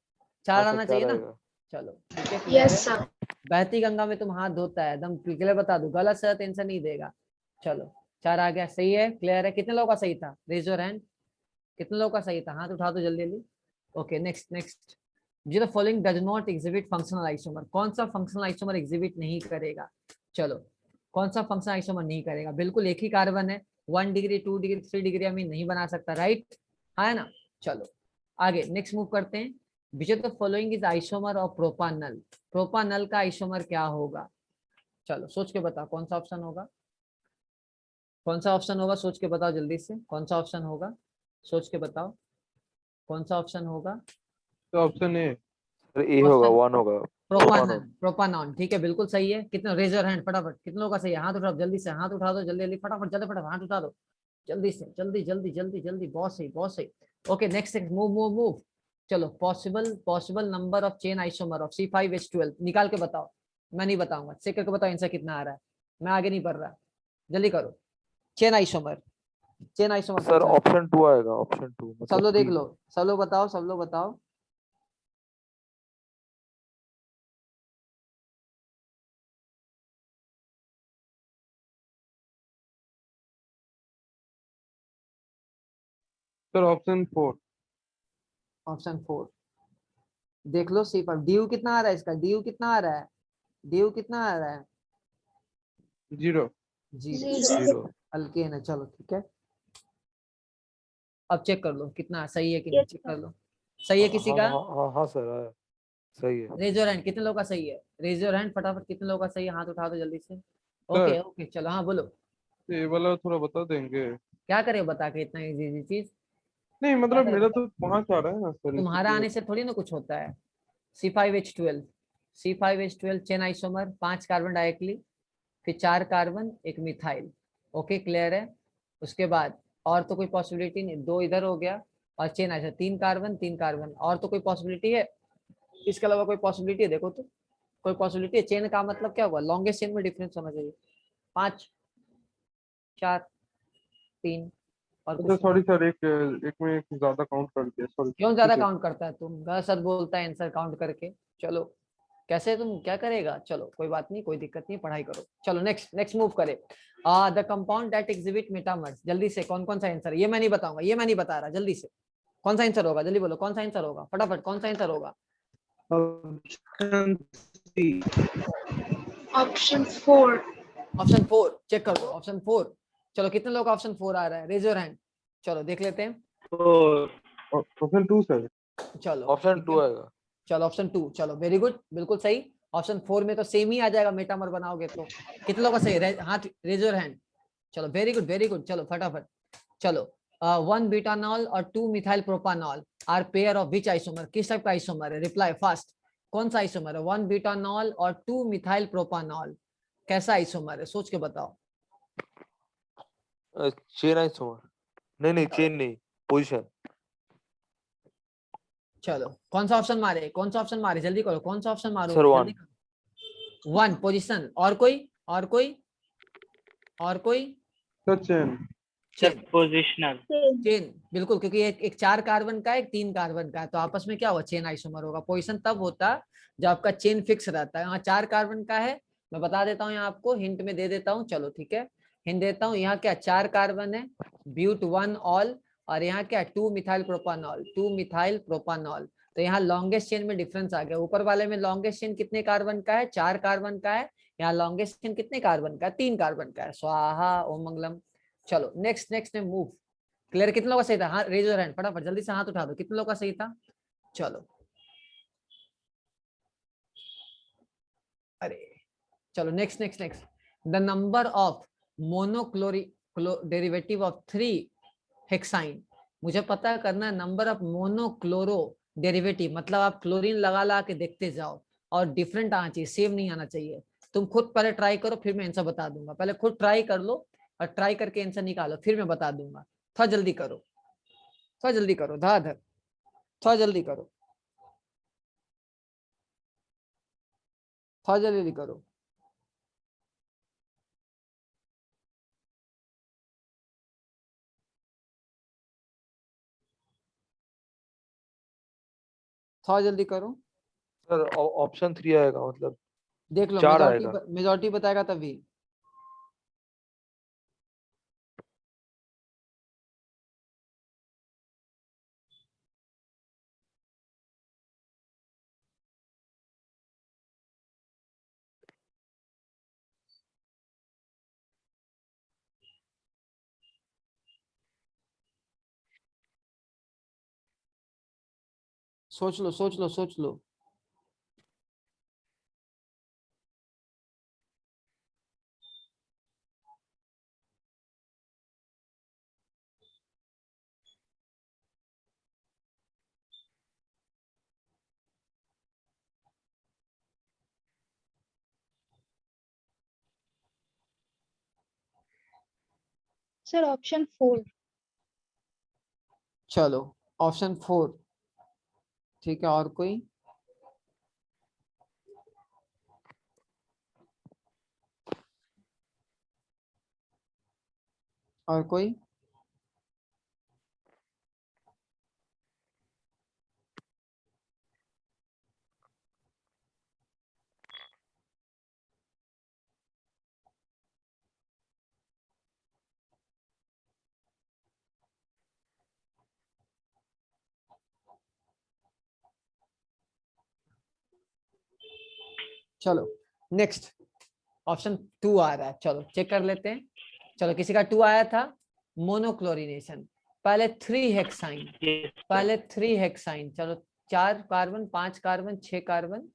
4 हाँ सर, आना 4 चाहिए ना? आएगा। चलो ठीक है, क्लियर Yes, है। sir. बहती गंगा में तुम हाथ धोता है, एकदम क्लियर बता दो, गलत सर आंसर नहीं देगा। चलो 4 आ गया, सही है, क्लियर है। कितने लोगों का सही था? Raise your hand. कितने लोगों का सही था? हाथ उठा दो जल्दी जल्दी। Okay next next. जो the following does not exhibit functional isomer, कौन सा फंक्शनल आइसोमर एग्जिबिट नहीं करेगा? चलो कौन सा फंक्शनल आइसोमर नहीं करेगा? बिल्कुल एक ही कार्बन है, 1 डिग्री 2 डिग्री 3 डिग्री अमीन नहीं बना सकता, राइट, है ना? चलो आगे नेक्स्ट मूव करते हैं। Which of the following is isomer of प्रोपानल, प्रोपानल का आइसोमर क्या होगा? चलो सोच के बताओ कौन सा ऑप्शन होगा, कौन सा ऑप्शन होगा, सोच के बताओ जल्दी से, कौन सा ऑप्शन होगा? सोच के बताओ कौन सा ऑप्शन होगा? तो ऑप्शन ए। सर ए होगा, ऑप्शन 1 होगा। प्रोपानल, प्रोपानॉन। प्रोपानॉन, ठीक है, बिल्कुल सही है। कितने? रेज योर हैंड फटाफट, कितने लोगों का सही है? हाथ उठाओ जल्दी से, हाथ उठा दो जल्दी जल्दी, फटाफट जल्दी फटाफट हाथ उठा दो जल्दी से, जल्दी जल्दी जल्दी जल्दी, बहुत सही बहुत सही। Okay next next, move move move. चलो possible possible number of chain isomer of C5H12 निकाल के बताओ। मैं नहीं बताऊंगा, चेक करके बताओ आंसर कितना आ रहा है। मैं आगे नहीं पढ़ रहा, जल्दी करो। Chain isomer, chain isomer sir पूछा है। ऑप्शन 2 आएगा, ऑप्शन 2 सब मतलब लोग देख 3। लो, सब लोग बताओ, सब लोग बताओ। Sir option 4। ऑप्शन 4 देख लो। DU कितना आ रहा है इसका? DU कितना आ रहा है? DU कितना आ रहा है? 0। 0। 0. हल्के है ना, चलो ठीक है। अब चेक कर लो कितना सही है कि नहीं, Yes, चेक sir. कर लो। सही है हाँ किसी हाँ का? हाँ हाँ हाँ सर, आया। सही है। रेज योर हैंड, कितने लोगों का सही है? रेज योर हैंड फटाफट, कितने लोगों का सही है? हाथ उठा दो जल्दी से। सर ओके ओके चलो, हाँ बोलो। ये वाला थोड़ा बता देंगे? क्या करे बता के इतना इजी इजी चीज? नहीं क्या मतलब करे मेरा बता? तो 5 आ रहा है ना सर, तुम्हारा इसीलिए। आने से थोड़ी ना कुछ होता है। C5H12, C5H12 chain isomer, 5 carbon डाइक्ली, फिर 4 कार्बन 1 मिथाइल। ओके क्लियर है। उसके बाद और तो कोई पॉसिबिलिटी नहीं, 2 इधर हो गया और चेन आइसोमर 3 कार्बन 3 कार्बन, और तो कोई पॉसिबिलिटी है? इसके अलावा कोई पॉसिबिलिटी है? देखो तो कोई पॉसिबिलिटी है? चेन का मतलब क्या हुआ? लॉन्गेस्ट चेन में डिफरेंस होना चाहिए। 5 4 3 और अच्छा कुछ नहीं। सॉरी सर, एक एक में एक ज्यादा काउंट कर दिया, सॉरी क्यों ठीक ज्यादा है। काउंट करता है? तुम गलत सच बोलता है आंसर काउंट करके। चलो कैसे, तुम क्या करेगा? चलो कोई बात नहीं, कोई दिक्कत नहीं, पढ़ाई करो। चलो नेक्स्ट नेक्स्ट मूव करे। The compound that exhibit metamers, जल्दी से कौन कौन सा आंसर है? ये मैं नहीं बताऊंगा, ये मैं नहीं बता रहा, जल्दी से कौन सा आंसर होगा, जल्दी बोलो कौन सा आंसर होगा, फटाफट कौन सा आंसर होगा। Option C. Option 4. Option 4 check कर लो, ऑप्शन 4। चलो कितने लोग ऑप्शन 4 आ रहा है, रेज योर हैंड। चलो देख लेते हैं। 4 ऑप्शन 2 सर। चलो ऑप्शन ठीक 2 है। आएगा। चलो ऑप्शन 2, चलो वेरी गुड, बिल्कुल सही। ऑप्शन 4 में तो सेम ही आ जाएगा, मेटामर बनाओगे तो। कितने लोग का सही, हाथ रेज योर हैंड। चलो वेरी गुड वेरी गुड, चलो फटाफट। चलो 1 बीटानॉल और 2 methyl propanol are pair of which isomer, किस टाइप का आइसोमर है, रिप्लाई फास्ट। कौन सा आइसोमर है, 1 बीटानॉल और 2 मिथाइल प्रोपानॉल, कैसा आइसोमर है, सोच के बताओ। चेन आइसोमर, नहीं चेन नहीं, पोजीशन। चलो कौन सा ऑप्शन मारे, कौन सा ऑप्शन मारे, जल्दी करो, कौन सा ऑप्शन मारो, सर जल्दी 1। करो। 1 पोजीशन, और कोई, और कोई, और कोई। Sir chain. Chain, positional chain बिल्कुल, क्योंकि एक 4 कार्बन का है, एक 3 कार्बन का है, तो आपस में क्या हुआ, चेन आइसोमर होगा। पोजीशन तब होता जब आपका चेन फिक्स रहता है। यहाँ 4 कार्बन का है, मैं बता देता हूँ यहाँ आपको, हिंट में दे देता हूँ, चलो ठीक है, हिंट देता हूँ। यहाँ क्या 4 कार्बन है, ब्यूट 1 ऑल, और यहाँ क्या 2 मिथाइल प्रोपानॉल, 2 मिथाइल प्रोपानॉल। तो यहाँ लॉन्गेस्ट चेन में डिफरेंस आ गया। ऊपर वाले में लॉन्गेस्ट चेन कितने कार्बन का है, 4 कार्बन का है। यहाँ लॉन्गेस्ट चेन कितने कार्बन का है, 3 कार्बन का है। स्वाहा ओम मंगलम। चलो नेक्स्ट नेक्स्ट ने मूव। क्लियर, कितने लोगों का सही था, हाँ रेज योर हैंड, फटाफट जल्दी से हाथ उठा दो, कितने लोगों का सही था। चलो अरे चलो next next next. The number of monochloro derivative of 3 hexyne, मुझे पता करना है नंबर ऑफ मोनोक्लोरो डेरिवेटिव, मतलब आप क्लोरीन लगा ला के देखते जाओ, और डिफरेंट आना चाहिए, सेम नहीं आना चाहिए। तुम खुद पहले ट्राई करो, फिर मैं आंसर बता दूंगा। पहले खुद ट्राई कर लो, और ट्राई करके आंसर निकालो, फिर मैं बता दूंगा। थोड़ा जल्दी करो, थोड़ा जल्दी करो, धाधर थोड़ा जल्दी करो, थोड़ा जल्दी करो। थोड़ा जल्दी करो, सर ऑप्शन 3 आएगा, मतलब देख लो 4 मेजोरिटी, आएगा। मेजोरिटी बताएगा तभी। सोच लो सोच लो सोच लो। Sir, option 4. चलो ऑप्शन 4 ठीक है, और कोई, और कोई। चलो नेक्स्ट, ऑप्शन 2 आ रहा है, चलो चेक कर लेते हैं। चलो किसी का 2 आया था, मोनोक्लोरिनेशन। पहले 3 हेक्साइन, पहले 3 हेक्साइन, चलो 4 कार्बन, 5 कार्बन, 6 कार्बन,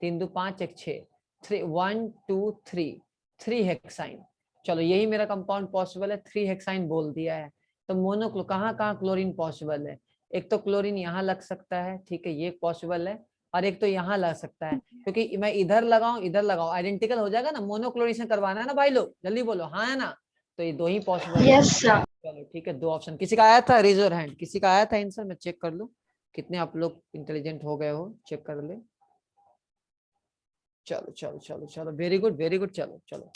3 2 5 1 6, 3 1 2 3, 3 हेक्साइन। चलो यही मेरा कंपाउंड पॉसिबल है, 3 हेक्साइन बोल दिया है। तो मोनोक्लो कहाँ कहाँ क्लोरीन पॉसिबल है, एक तो क्लोरीन यहाँ लग सकता है, ठीक है ये पॉसिबल है, और एक तो यहाँ लग सकता है, क्योंकि मैं इधर लगाऊं इधर लगाऊं आइडेंटिकल हो जाएगा ना। मोनोक्लोरिनेशन करवाना है ना भाई लोग, जल्दी बोलो हाँ है ना, तो ये 2 ही पॉसिबल है। Yes, sir. चलो ठीक है, 2 ऑप्शन। किसी का आया था, रेज योर हैंड, किसी का आया था आंसर, मैं चेक कर लूं कितने आप लोग इंटेलिजेंट हो गए हो, चेक कर ले। चलो चलो चलो चलो, वेरी गुड वेरी गुड, चलो चलो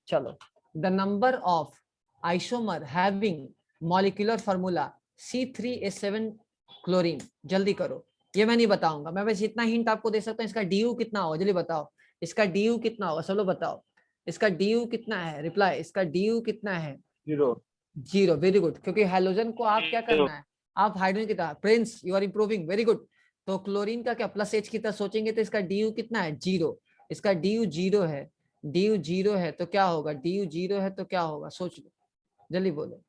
चलो। The number of isomer having molecular formula C3H7 chlorine, जल्दी करो, ये मैं नहीं बताऊंगा, मैं बस इतना हिंट आपको दे सकता हूँ। इसका DU कितना होगा, जल्दी बताओ, इसका DU कितना होगा, चलो बताओ, इसका DU कितना है, रिप्लाई, इसका DU कितना है। 0। जीरो, वेरी गुड, क्योंकि हेलोजन को आप क्या Zero. करना है, आप हाइड्रोजन की तरह, prince you are improving, very good. तो क्लोरीन का क्या प्लस एच की तरह सोचेंगे तो इसका डी कितना है, जीरो, इसका डी जीरो है, डी जीरो है तो क्या होगा, डी जीरो है तो क्या होगा, सोच लो, जल्दी बोलो,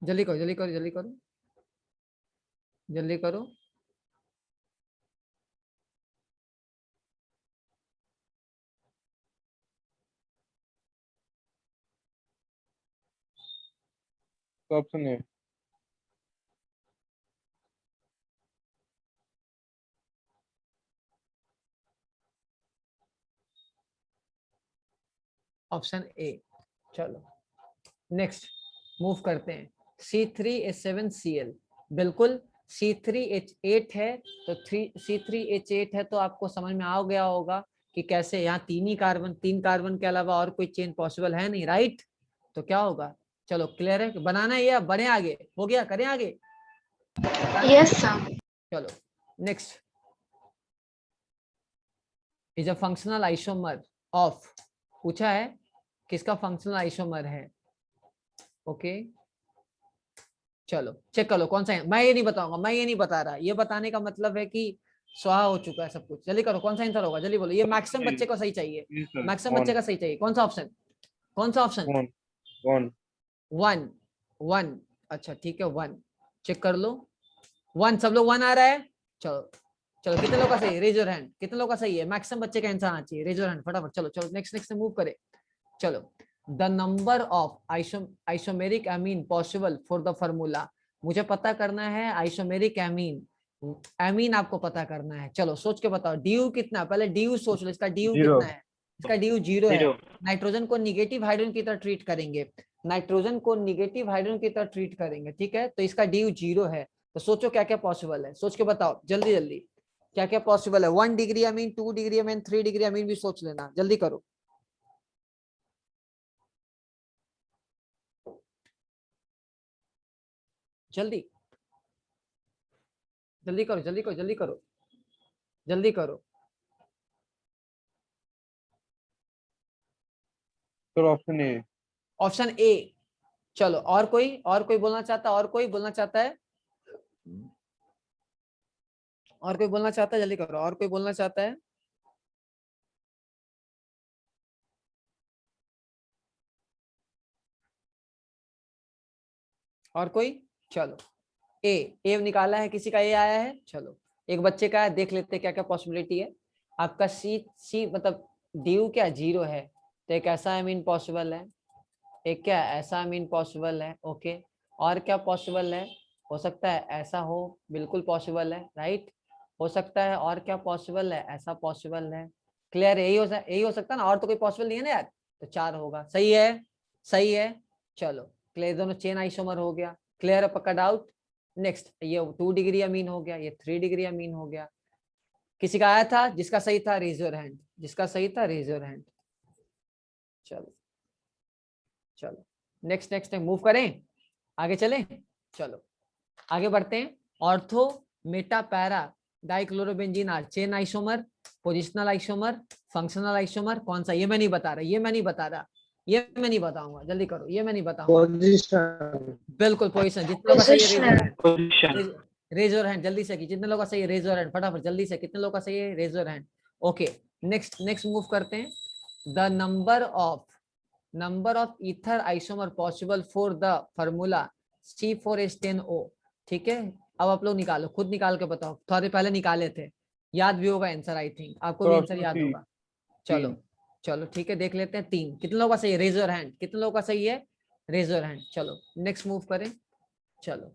जल्दी करो जल्दी करो जल्दी करो जल्दी करो। तो ऑप्शन ए। ऑप्शन ए, चलो नेक्स्ट मूव करते हैं। C3H7Cl, बिल्कुल C3H8 है तो C3H8 है तो आपको समझ में आ गया होगा कि कैसे, यहाँ तीन कार्बन के अलावा और कोई चेन पॉसिबल है नहीं, राइट। तो क्या होगा, चलो क्लियर है, बनाना है या बढ़े आगे, हो गया, करें आगे, Yes, sir. चलो next. Is a functional isomer of, पूछा है किसका फंक्शनल आइसोमर है, ओके चलो चेक कर लो कौन सा है, मैं ये नहीं बताऊंगा, मैं ये नहीं बता रहा, ये बताने का मतलब है कि स्वाहा हो चुका है सब कुछ, जल्दी करो कौन सा आंसर होगा, जल्दी बोलो, ये मैक्सिमम बच्चे को सही चाहिए, जी सर, मैक्सिमम बच्चे का सही चाहिए, कौन सा ऑप्शन, कौन सा option, one one. One, one, अच्छा ठीक है, वन, चेक कर लो, वन, सब लोग वन आ रहा है, चलो चलो कितने लोग का सही है, रेज योर हैंड, कितने लोग का सही है, मैक्सिमम बच्चे का आंसर आना चाहिए, रेज योर हैंड फटाफट, चलो चलो नेक्स्ट नेक्स्ट मूव करें, चलो। The number of isomeric amine possible for the formula, मुझे पता करना है आइसोमेरिक एमीन, एमीन आपको पता करना है, चलो सोच के बताओ, डी कितना, पहले डी सोच लो, इसका डी Zero. कितना है, इसका डी जीरो है, Zero. नाइट्रोजन को निगेटिव हाइड्रोजन की तरह ट्रीट करेंगे, नाइट्रोजन को निगेटिव हाइड्रोजन की तरह ट्रीट करेंगे, ठीक है, तो इसका डी जीरो है, तो सोचो क्या क्या पॉसिबल है, सोच के बताओ जल्दी जल्दी, क्या क्या पॉसिबल है, 1 degree amine, 2 degree amine, 3 degree amine भी सोच लेना, जल्दी करो, जल्दी जल्दी करो जल्दी करो जल्दी करो जल्दी करो, sir option A. Option A, चलो और कोई बोलना चाहता है, और कोई बोलना चाहता है, और कोई बोलना चाहता है, जल्दी करो, और कोई बोलना चाहता है, और कोई, चलो ए निकाला है, किसी का ए आया है, चलो एक बच्चे का है, देख लेते हैं क्या क्या पॉसिबिलिटी है, आपका सी मतलब ड्यू क्या जीरो है, तो एक ऐसा अमीन पॉसिबल है, एक क्या ऐसा अमीन पॉसिबल है, ओके, और क्या पॉसिबल है, हो सकता है ऐसा हो, बिल्कुल पॉसिबल है, राइट, हो सकता है और क्या पॉसिबल है, ऐसा पॉसिबल है, क्लियर, यही हो सकता है ना, और तो कोई पॉसिबल नहीं है ना यार, तो 4 होगा, सही है, सही है, चलो क्लियर, दोनों चेन आइसोमर हो गया, क्लियर है, पक्का डाउट, नेक्स्ट ये 2 डिग्री अमीन हो गया, ये 3 डिग्री अमीन हो गया, किसी का आया था, जिसका सही था रेज योर हैंड, जिसका सही था रेज योर हैंड, चलो चलो नेक्स्ट नेक्स्ट मूव करें, आगे चलें, चलो आगे बढ़ते हैं, ortho meta para dichlorobenzene are chain isomer, positional isomer, functional isomer, कौन सा, ये मैं नहीं बता रहा, ये मैं नहीं बता रहा, ये मैं नहीं बताऊंगा, जल्दी करो, ये मैं नहीं बताऊंगा, पोजीशन। बिल्कुल पोजिशन, जितने लोग का सही है Position. रेज योर हैंड, जल्दी से, जितने लोग का सही है रेज योर हैंड फटाफट, जल्दी से, कितने लोग का सही है raise your hand, okay next next move करते हैं, the number of ether isomer possible for the formula C4H10O, ठीक है, अब आप लोग निकालो, खुद निकाल के बताओ, थोड़े पहले निकाले थे, याद भी होगा आंसर, आई थिंक आपको भी आंसर याद होगा, चलो चलो ठीक है, देख लेते हैं, 3, कितने लोगों का सही है रेज योर हैंड, कितने लोगों का सही है रेज योर हैंड, चलो नेक्स्ट मूव करें, चलो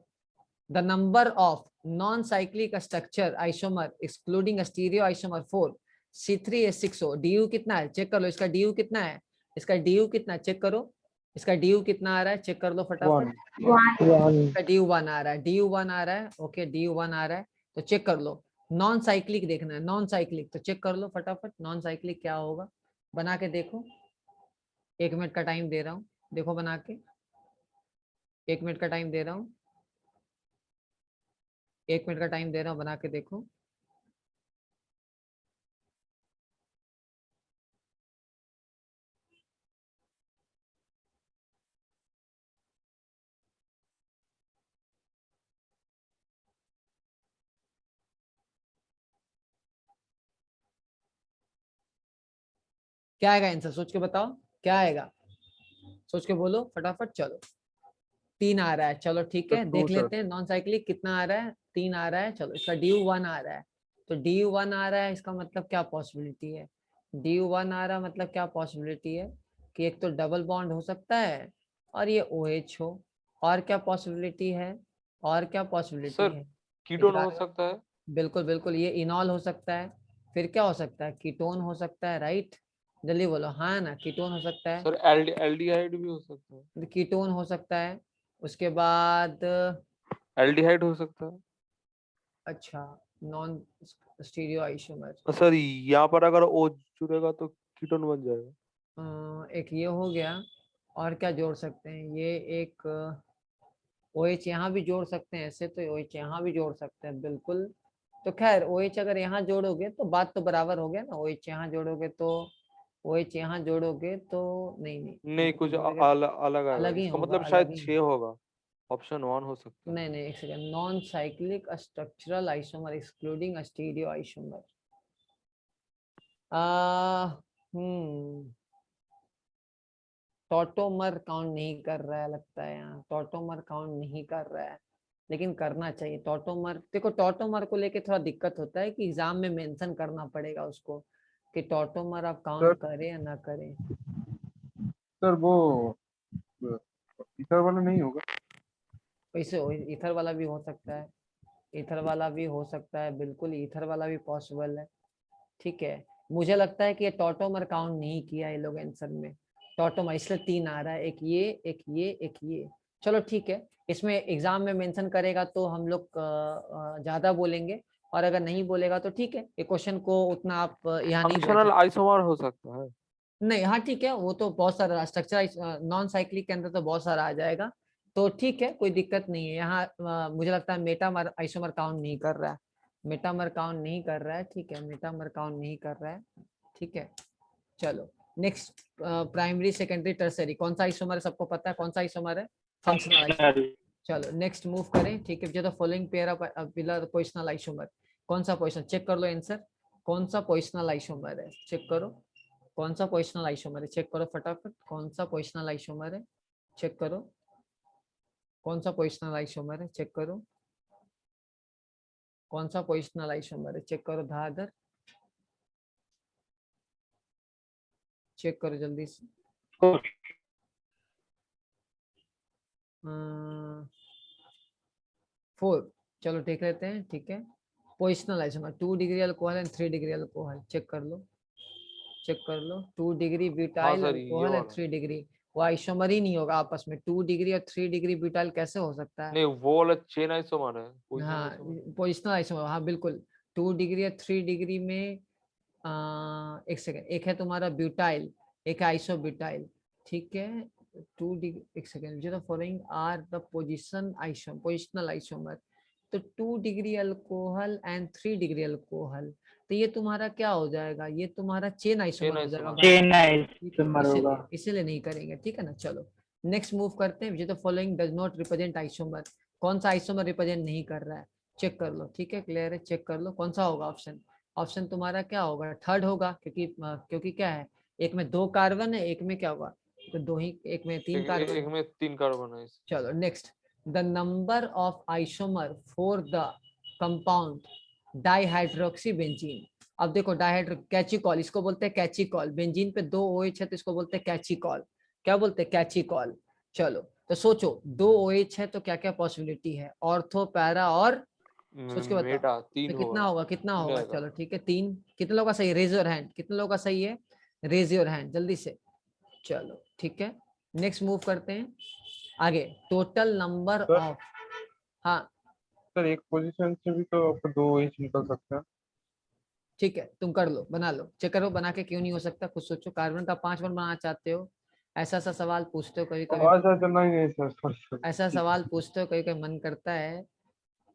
the number of non cyclic structure isomer excluding stereo isomer 4 C3H6O, D कितना है, चेक कर लो, इसका डी कितना है, इसका डी कितना है, चेक करो, इसका डी कितना आ रहा है, चेक कर लो फटाफट, इसका डी 1 आ रहा है, डी 1 आ रहा है, ओके डी 1 आ रहा है, तो चेक कर लो, नॉन साइक्लिक देखना है, नॉन साइक्लिक, तो चेक कर लो फटाफट, नॉन साइक्लिक क्या होगा, बना के देखो, 1 मिनट का टाइम दे रहा हूँ, देखो बना के, 1 मिनट का टाइम दे रहा हूँ, 1 मिनट का टाइम दे रहा हूँ, बना के देखो, क्या आएगा आंसर, सोच के बताओ क्या आएगा, सोच के बोलो फटाफट। चलो 3 आ रहा है, चलो ठीक है सर, 2 देख सर। लेते हैं नॉन साइक्लिक कितना आ रहा है, 3 आ रहा है। चलो इसका DU1 आ रहा है, तो DU1 आ रहा है, इसका मतलब क्या पॉसिबिलिटी है, DU1 आ रहा है मतलब क्या पॉसिबिलिटी है कि एक तो डबल बॉन्ड हो सकता है और ये OH हो, और क्या पॉसिबिलिटी है, और क्या पॉसिबिलिटी सर है, कीटोन हो इधर सकता है। बिल्कुल बिल्कुल, ये इनॉल हो सकता है, फिर क्या हो सकता है, कीटोन हो सकता है, राइट, जल्दी बोलो हाँ ना, कीटोन हो सकता है, सर एल्डिहाइड भी हो सकता है। कीटोन हो सकता है, उसके बाद एल्डिहाइड हो सकता है। अच्छा नॉन स्टीरियो आइसोमर, सर यहाँ पर अगर O जुड़ेगा तो कीटोन बन जाएगा। एक ये हो गया, और क्या जोड़ सकते हैं, ये एक OH यहाँ भी जोड़ सकते हैं, ऐसे तो OH यहाँ भी जोड़ सकते हैं बिल्कुल। तो खैर OH अगर यहाँ जोड़ोगे तो बात तो बराबर हो गया ना, OH यहाँ जोड़ोगे तो OH यहाँ जोड़ोगे तो नहीं नहीं नहीं, OH कुछ जोड़ोगे तो अलग आएगा, अलग ही इसका होगा, मतलब अलग शायद ही 6 होगा। ऑप्शन 1 हो सकता है। नहीं नहीं, एक second, non cyclic structural isomer excluding stereo isomer, hmm tautomer count नहीं कर रहा है लगता है, यहाँ टॉटोमर काउंट नहीं कर रहा है, लेकिन करना चाहिए टॉटोमर। देखो टॉटोमर को लेके थोड़ा दिक्कत होता है कि एग्जाम में मेंशन करना पड़ेगा उसको कि टॉटोमर आप काउंट सर करें या ना करें। सर वो इधर वाला नहीं होगा। वैसे ईथर वाला भी हो सकता है, ईथर वाला भी हो सकता है, बिल्कुल ईथर वाला भी पॉसिबल है, ठीक है। मुझे लगता है कि ये टॉटोमर काउंट नहीं किया ये लोग आंसर में, टॉटोमर इसलिए 3 आ रहा है, एक ये एक ये एक ये। चलो ठीक है, इसमें एग्जाम में मेंशन करेगा तो हम लोग ज्यादा बोलेंगे, और अगर नहीं बोलेगा तो ठीक है, ये क्वेश्चन को उतना आप यहाँ नहीं बोल फंक्शनल सकते। आइसोमर हो सकता है। नहीं हाँ ठीक है, वो तो बहुत सारा स्ट्रक्चर नॉन साइक्लिक के अंदर तो बहुत सारा आ जाएगा, तो ठीक है कोई दिक्कत नहीं है यहाँ। मुझे लगता है मेटामर आइसोमर काउंट नहीं कर रहा है, मेटामर काउंट नहीं कर रहा है, ठीक है मेटामर काउंट नहीं कर रहा है, ठीक है। चलो नेक्स्ट, प्राइमरी सेकेंडरी टर्सरी कौन सा आइसोमर है, सबको पता है कौन सा आइसोमर है, फंक्शनल आइसोमर। फंक्शनल। चलो नेक्स्ट मूव करें, ठीक है, जो following pair of pillar positional isomer, कौन सा पोजिशन, चेक कर लो आंसर, कौन सा पोजिशनल आइसोमर है, चेक करो कौन सा पोजिशनल आइसोमर है, चेक करो फटाफट, कौन सा पोजिशनल आइसोमर है, चेक करो कौन सा पोजिशनल आइसोमर है, चेक करो कौन सा पोजिशनल आइसोमर है, चेक करो धाधर, चेक करो जल्दी से। 4, चलो देख लेते हैं, ठीक है। Positional isomer 2 degree alcohol and 3 degree alcohol, check कर लो, चेक कर लो, 2 डिग्री हाँ ब्यूटाइल सर, ये अल्कोहल एंड वाला। 3 डिग्री, वो आइसोमर ही नहीं होगा आपस में, 2 डिग्री और 3 डिग्री ब्यूटाइल कैसे हो सकता है। नहीं, वो वाला चेन आइसोमर है, पोजीशन हाँ आइसोमर नहीं। पोजिशनल आइसोमर, हाँ बिल्कुल, 2 डिग्री और 3 डिग्री में एक सेकेंड, एक है तुम्हारा ब्यूटाइल, एक है आइसोब्यूटाइल, ठीक है। 2 डिग्री, एक सेकेंड, जो the following are the positional isomer, तो 2 degree alcohol and 3 degree alcohol, तो ये तुम्हारा क्या हो जाएगा, ये तुम्हारा चेन चेन आइसोमर हो जाएगा आइसोमर। भाई, चेन ठीक है, आइसोमर होगा। इसीलिए नहीं करेंगे, ठीक है ना। चलो नेक्स्ट मूव करते हैं, जो the following does not represent isomer, कौन सा आइसोमर रिप्रेजेंट नहीं कर रहा है, चेक कर लो, ठीक है क्लियर है, चेक कर लो कौन सा होगा ऑप्शन, ऑप्शन तुम्हारा क्या होगा, थर्ड होगा, क्योंकि क्या है, एक में 2 कार्बन है, एक में क्या होगा, तो 2 ही, एक में 3 कार्बन एक है। में 3 कार्बन है चलो next, the number of isomer for the compound dihydroxy benzene, अब देखो डाइहाइड्रो कैचिकॉल, इसको बोलते हैं कैचिकॉल, बेंजीन पे 2 OH है तो इसको बोलते हैं कैचिकॉल, क्या बोलते हैं कैचिकॉल। चलो तो सोचो 2 OH है तो क्या क्या पॉसिबिलिटी है, ऑर्थो पैरा और, सोच के बताओ मेटा 3 तो कितना होगा। होगा, कितना 3 होगा, आएगा। चलो ठीक है 3, कितने लोगों का सही, रेज योर हैंड, कितने लोगों का सही है, रेज योर हैंड जल्दी से। चलो ठीक है, नेक्स्ट मूव करते हैं आगे, टोटल नंबर सर ऑफ, हाँ सर एक पोजीशन से भी तो आपको 2 इंच निकल सकता है। ठीक है तुम कर लो, बना लो, चेक करो बना के क्यों नहीं हो सकता, कुछ सोचो, कार्बन का 5 बॉन्ड बनाना चाहते हो, ऐसा ऐसा सवाल पूछते हो कभी कभी, अच्छा अच्छा, नहीं नहीं सर, सॉरी ऐसा सर। सवाल पूछते हो कभी कभी मन करता है,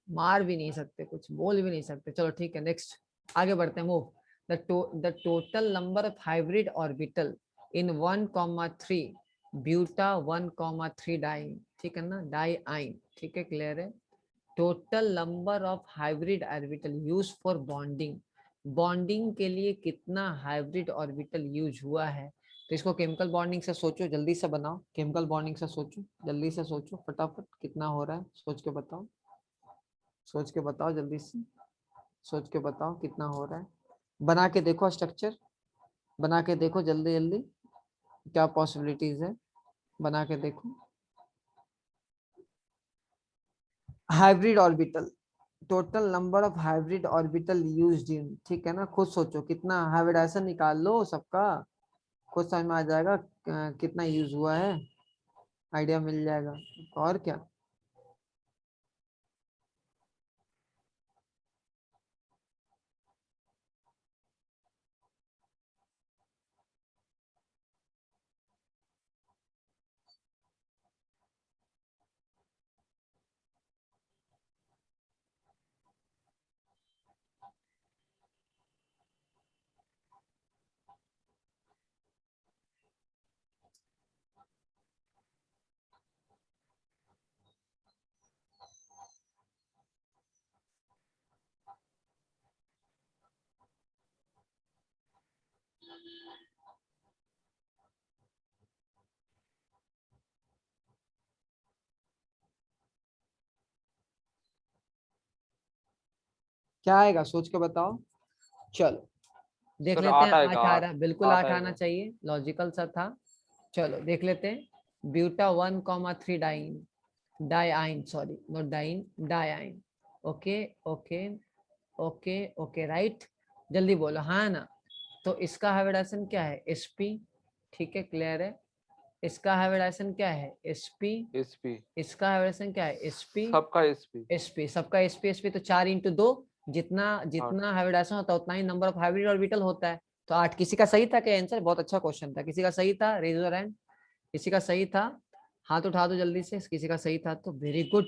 मार भी नहीं सकते, कुछ बोल भी नहीं सकते। चलो ठीक है नेक्स्ट, आगे बढ़ते हैं, move, the total number of hybrid orbital in 1,3 buta 1,3 diene, ठीक है ना, डाई आइन, ठीक है क्लियर है, total number of hybrid orbital use for bonding bonding के लिए कितना हाइब्रिड ऑर्बिटल यूज हुआ है? तो इसको केमिकल बॉन्डिंग से सोचो, जल्दी से बनाओ, केमिकल बॉन्डिंग से सोचो, जल्दी से सोचो फटाफट, कितना हो रहा है सोच के बताओ, सोच के बताओ जल्दी से, सोच के बताओ कितना हो रहा है। बना के देखो स्ट्रक्चर, बना के देखो जल्दी जल्दी, क्या पॉसिबिलिटीज है, बना के देखो। Hybrid orbital, total number of hybrid orbital used in, ठीक है ना, खुद सोचो कितना हाइब्रिडाइजेशन निकाल लो सबका, खुद समझ में आ जाएगा कितना यूज हुआ है, आइडिया मिल जाएगा। और क्या, क्या आएगा सोच के बताओ। चलो देख सर लेते हैं, 8 आएगा, 8 आ 8 रहा है, बिल्कुल 8 8 आना आएगा। चाहिए, लॉजिकल सा था। चलो देख लेते हैं, buta 1,3 diene, diyne, sorry not diene, diyne. Okay okay okay okay right, जल्दी बोलो हाँ ना। तो इसका हाइब्रिडाइजेशन क्या है, sp, ठीक है क्लियर है। इसका हाइब्रिडाइजेशन क्या है, sp। sp, इसका हाइब्रिडाइजेशन क्या है, sp सबका sp। sp, सबका sp तो 4 × 2, जितना 8। जितना हाइब्रिडाइजेशन होता है उतना ही नंबर ऑफ हाइब्रिड ऑर्बिटल होता है। तो 8, किसी का सही था क्या आंसर? बहुत अच्छा क्वेश्चन था, किसी का सही था, रेज योर हैंड। किसी का सही था, हाथ उठा दो जल्दी से, किसी का सही था तो वेरी गुड,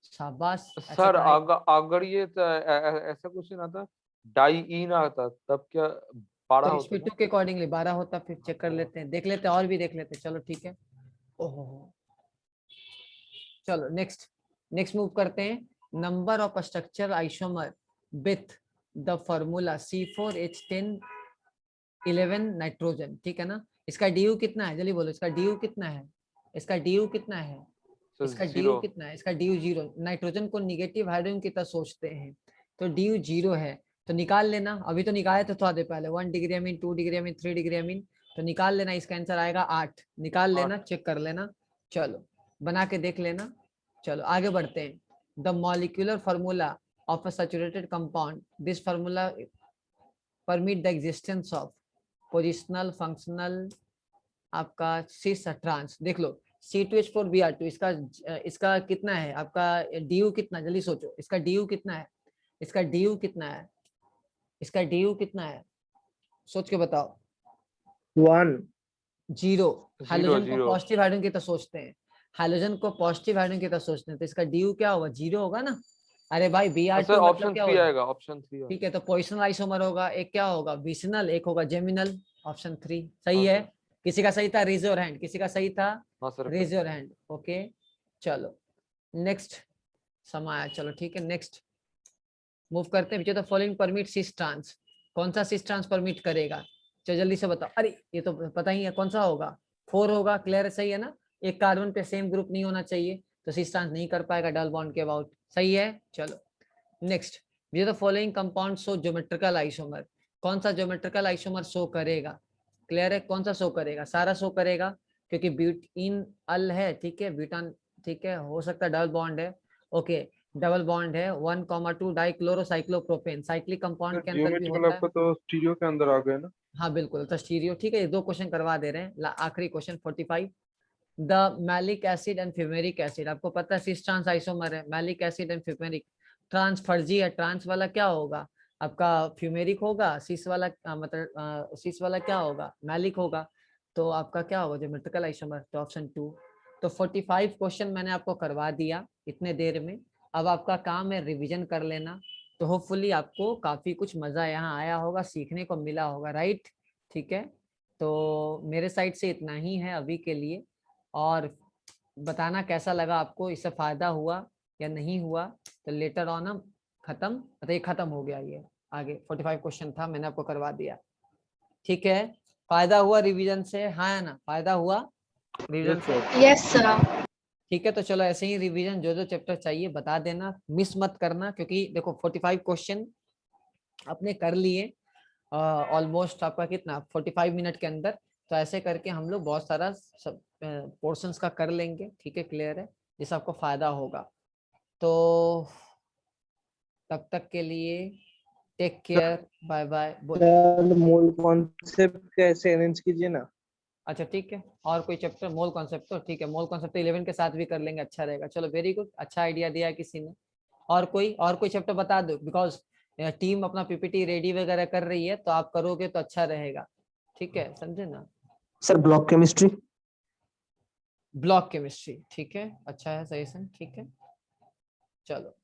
शाबाश, ऐसे सर पढ़ाई। अगर ये ऐसा क्वेश्चन आता, डाई इन आता, तब क्या 12 तो होता ना? sp2 के अकॉर्डिंगली 12 होता, फिर चेक कर लेते हैं, देख लेते हैं और भी देख लेते हैं, चलो ठीक है। ओहो, चलो नेक्स्ट, नेक्स्ट मूव करते हैं। Number of structure isomer with the formula C4H10 11 nitrogen, ठीक है ना। इसका DU कितना है, जल्दी बोलो, इसका DU कितना है, इसका DU कितना है, सर इसका 0। DU कितना है, इसका DU 0। नाइट्रोजन को निगेटिव हाइड्रोजन की तरह सोचते हैं, तो DU 0 है, तो निकाल लेना, अभी तो निकाले थे थोड़ा देर पहले, 1 degree amine, 2 degree amine, 3 degree amine, तो निकाल लेना, इसका आंसर आएगा 8, निकाल लेना, चेक कर लेना, चलो बना के देख लेना। चलो आगे बढ़ते हैं, the molecular formula of a saturated compound, this formula permit the existence of positional functional आपका सिस ट्रांस, देख लो C2H4Br2, इसका कितना है आपका DU कितना, जल्दी सोचो, इसका DU कितना है, इसका DU कितना है, इसका DU कितना है, सोच के बताओ। 1। 0, 0 हाइड्रोजन को 0। पॉजिटिव हाइड्रोजन की तरह सोचते हैं, हाइड्रोजन को पॉजिटिव हाइड्रोजन की तरह सोचते हैं, तो इसका DU क्या होगा, 0 होगा ना। अरे भाई सर Br2 मतलब ऑप्शन क्या 3 होगा, आएगा, ऑप्शन 3 आएगा। ठीक है, तो पोजिशनल आइसोमर होगा, एक क्या होगा विसिनल, एक होगा जेमिनल, ऑप्शन 3 सही हाँ है। सर। किसी का सही था, रेज योर हैंड, किसी का सही था, हाँ sir raise your hand. Okay चलो नेक्स्ट, समाया, चलो ठीक है, नेक्स्ट मूव करते हैं। The following permit cis trans, कौन सा सिस ट्रांस परमिट करेगा, चलो जल्दी से बताओ। अरे ये तो पता ही है, कौन सा होगा, 4 होगा, क्लियर है, सही है ना। एक कार्बन पे सेम ग्रुप नहीं होना चाहिए, तो सिस ट्रांस नहीं कर पाएगा डबल बॉन्ड के अबाउट, सही है। चलो next, the following compound show geometrical isomer, कौन सा ज्योमेट्रिकल आइसोमर शो करेगा, क्लियर है, कौन सा शो करेगा, सारा शो करेगा, क्योंकि ब्यूटीन अल है, ठीक है, ब्यूटान, ठीक है, हो सकता है डबल बॉन्ड है, ओके डबल बॉन्ड है, 1,2 डाइक्लोरोसाइक्लोप्रोपेन, साइक्लिक कंपाउंड के अंदर भी ज्योमेट्रिकल होता है। आपका तो स्टीरियो के अंदर आ गया ना। हाँ बिल्कुल, तो स्टीरियो, ठीक है, ये 2 क्वेश्चन करवा दे रहे हैं, आखिरी question 45। The maleic acid and fumaric acid, आपको पता है सिस ट्रांस आइसोमर है, maleic acid and fumaric, trans फर्जी है, ट्रांस वाला क्या होगा आपका फ्यूमेरिक होगा, सिस वाला मतलब सिस वाला क्या होगा, मैलिक होगा, तो आपका क्या होगा ज्योमेट्रिकल आइसोमर, तो ऑप्शन 2। तो 45 क्वेश्चन मैंने आपको करवा दिया इतने देर में, अब आपका काम है रिवीजन कर लेना, तो होपफुली आपको काफी कुछ मजा यहाँ आया होगा, सीखने को मिला होगा, राइट, ठीक है। तो मेरे साइड से इतना ही है अभी के लिए, और बताना कैसा लगा आपको, इससे फायदा हुआ या नहीं हुआ, तो लेटर ऑन हम खत्म, मतलब ये खत्म हो गया ये, आगे 45 क्वेश्चन था, मैंने आपको करवा दिया। ठीक है, फायदा हुआ रिवीजन से, हाँ है ना, फायदा हुआ रिवीजन से। Yes, sir. ठीक है, तो चलो ऐसे ही रिवीजन जो जो चैप्टर चाहिए बता देना, मिस मत करना, क्योंकि देखो 45 क्वेश्चन आपने कर लिए ऑलमोस्ट आपका कितना 45 मिनट के अंदर। तो ऐसे करके हम लोग बहुत सारा सब पोर्शंस का कर लेंगे। ठीक है, क्लियर है, जिससे आपको फायदा होगा। तो तब तक के लिए टेक केयर, बाय बाय। मूल कॉन्सेप्ट कैसे अरेंज कीजिए ना। अच्छा ठीक है, और कोई चैप्टर मोल कॉन्सेप्ट, तो ठीक है, मोल कॉन्सेप्ट 11 के साथ भी कर लेंगे, अच्छा रहेगा। चलो वेरी गुड, अच्छा आइडिया दिया किसी ने। और कोई चैप्टर बता दो, बिकॉज टीम अपना पीपीटी रेडी वगैरह कर रही है, तो आप करोगे तो अच्छा रहेगा। ठीक है, समझे ना। Sir block chemistry. Block chemistry, ठीक है, अच्छा है, सही से, ठीक है, चलो।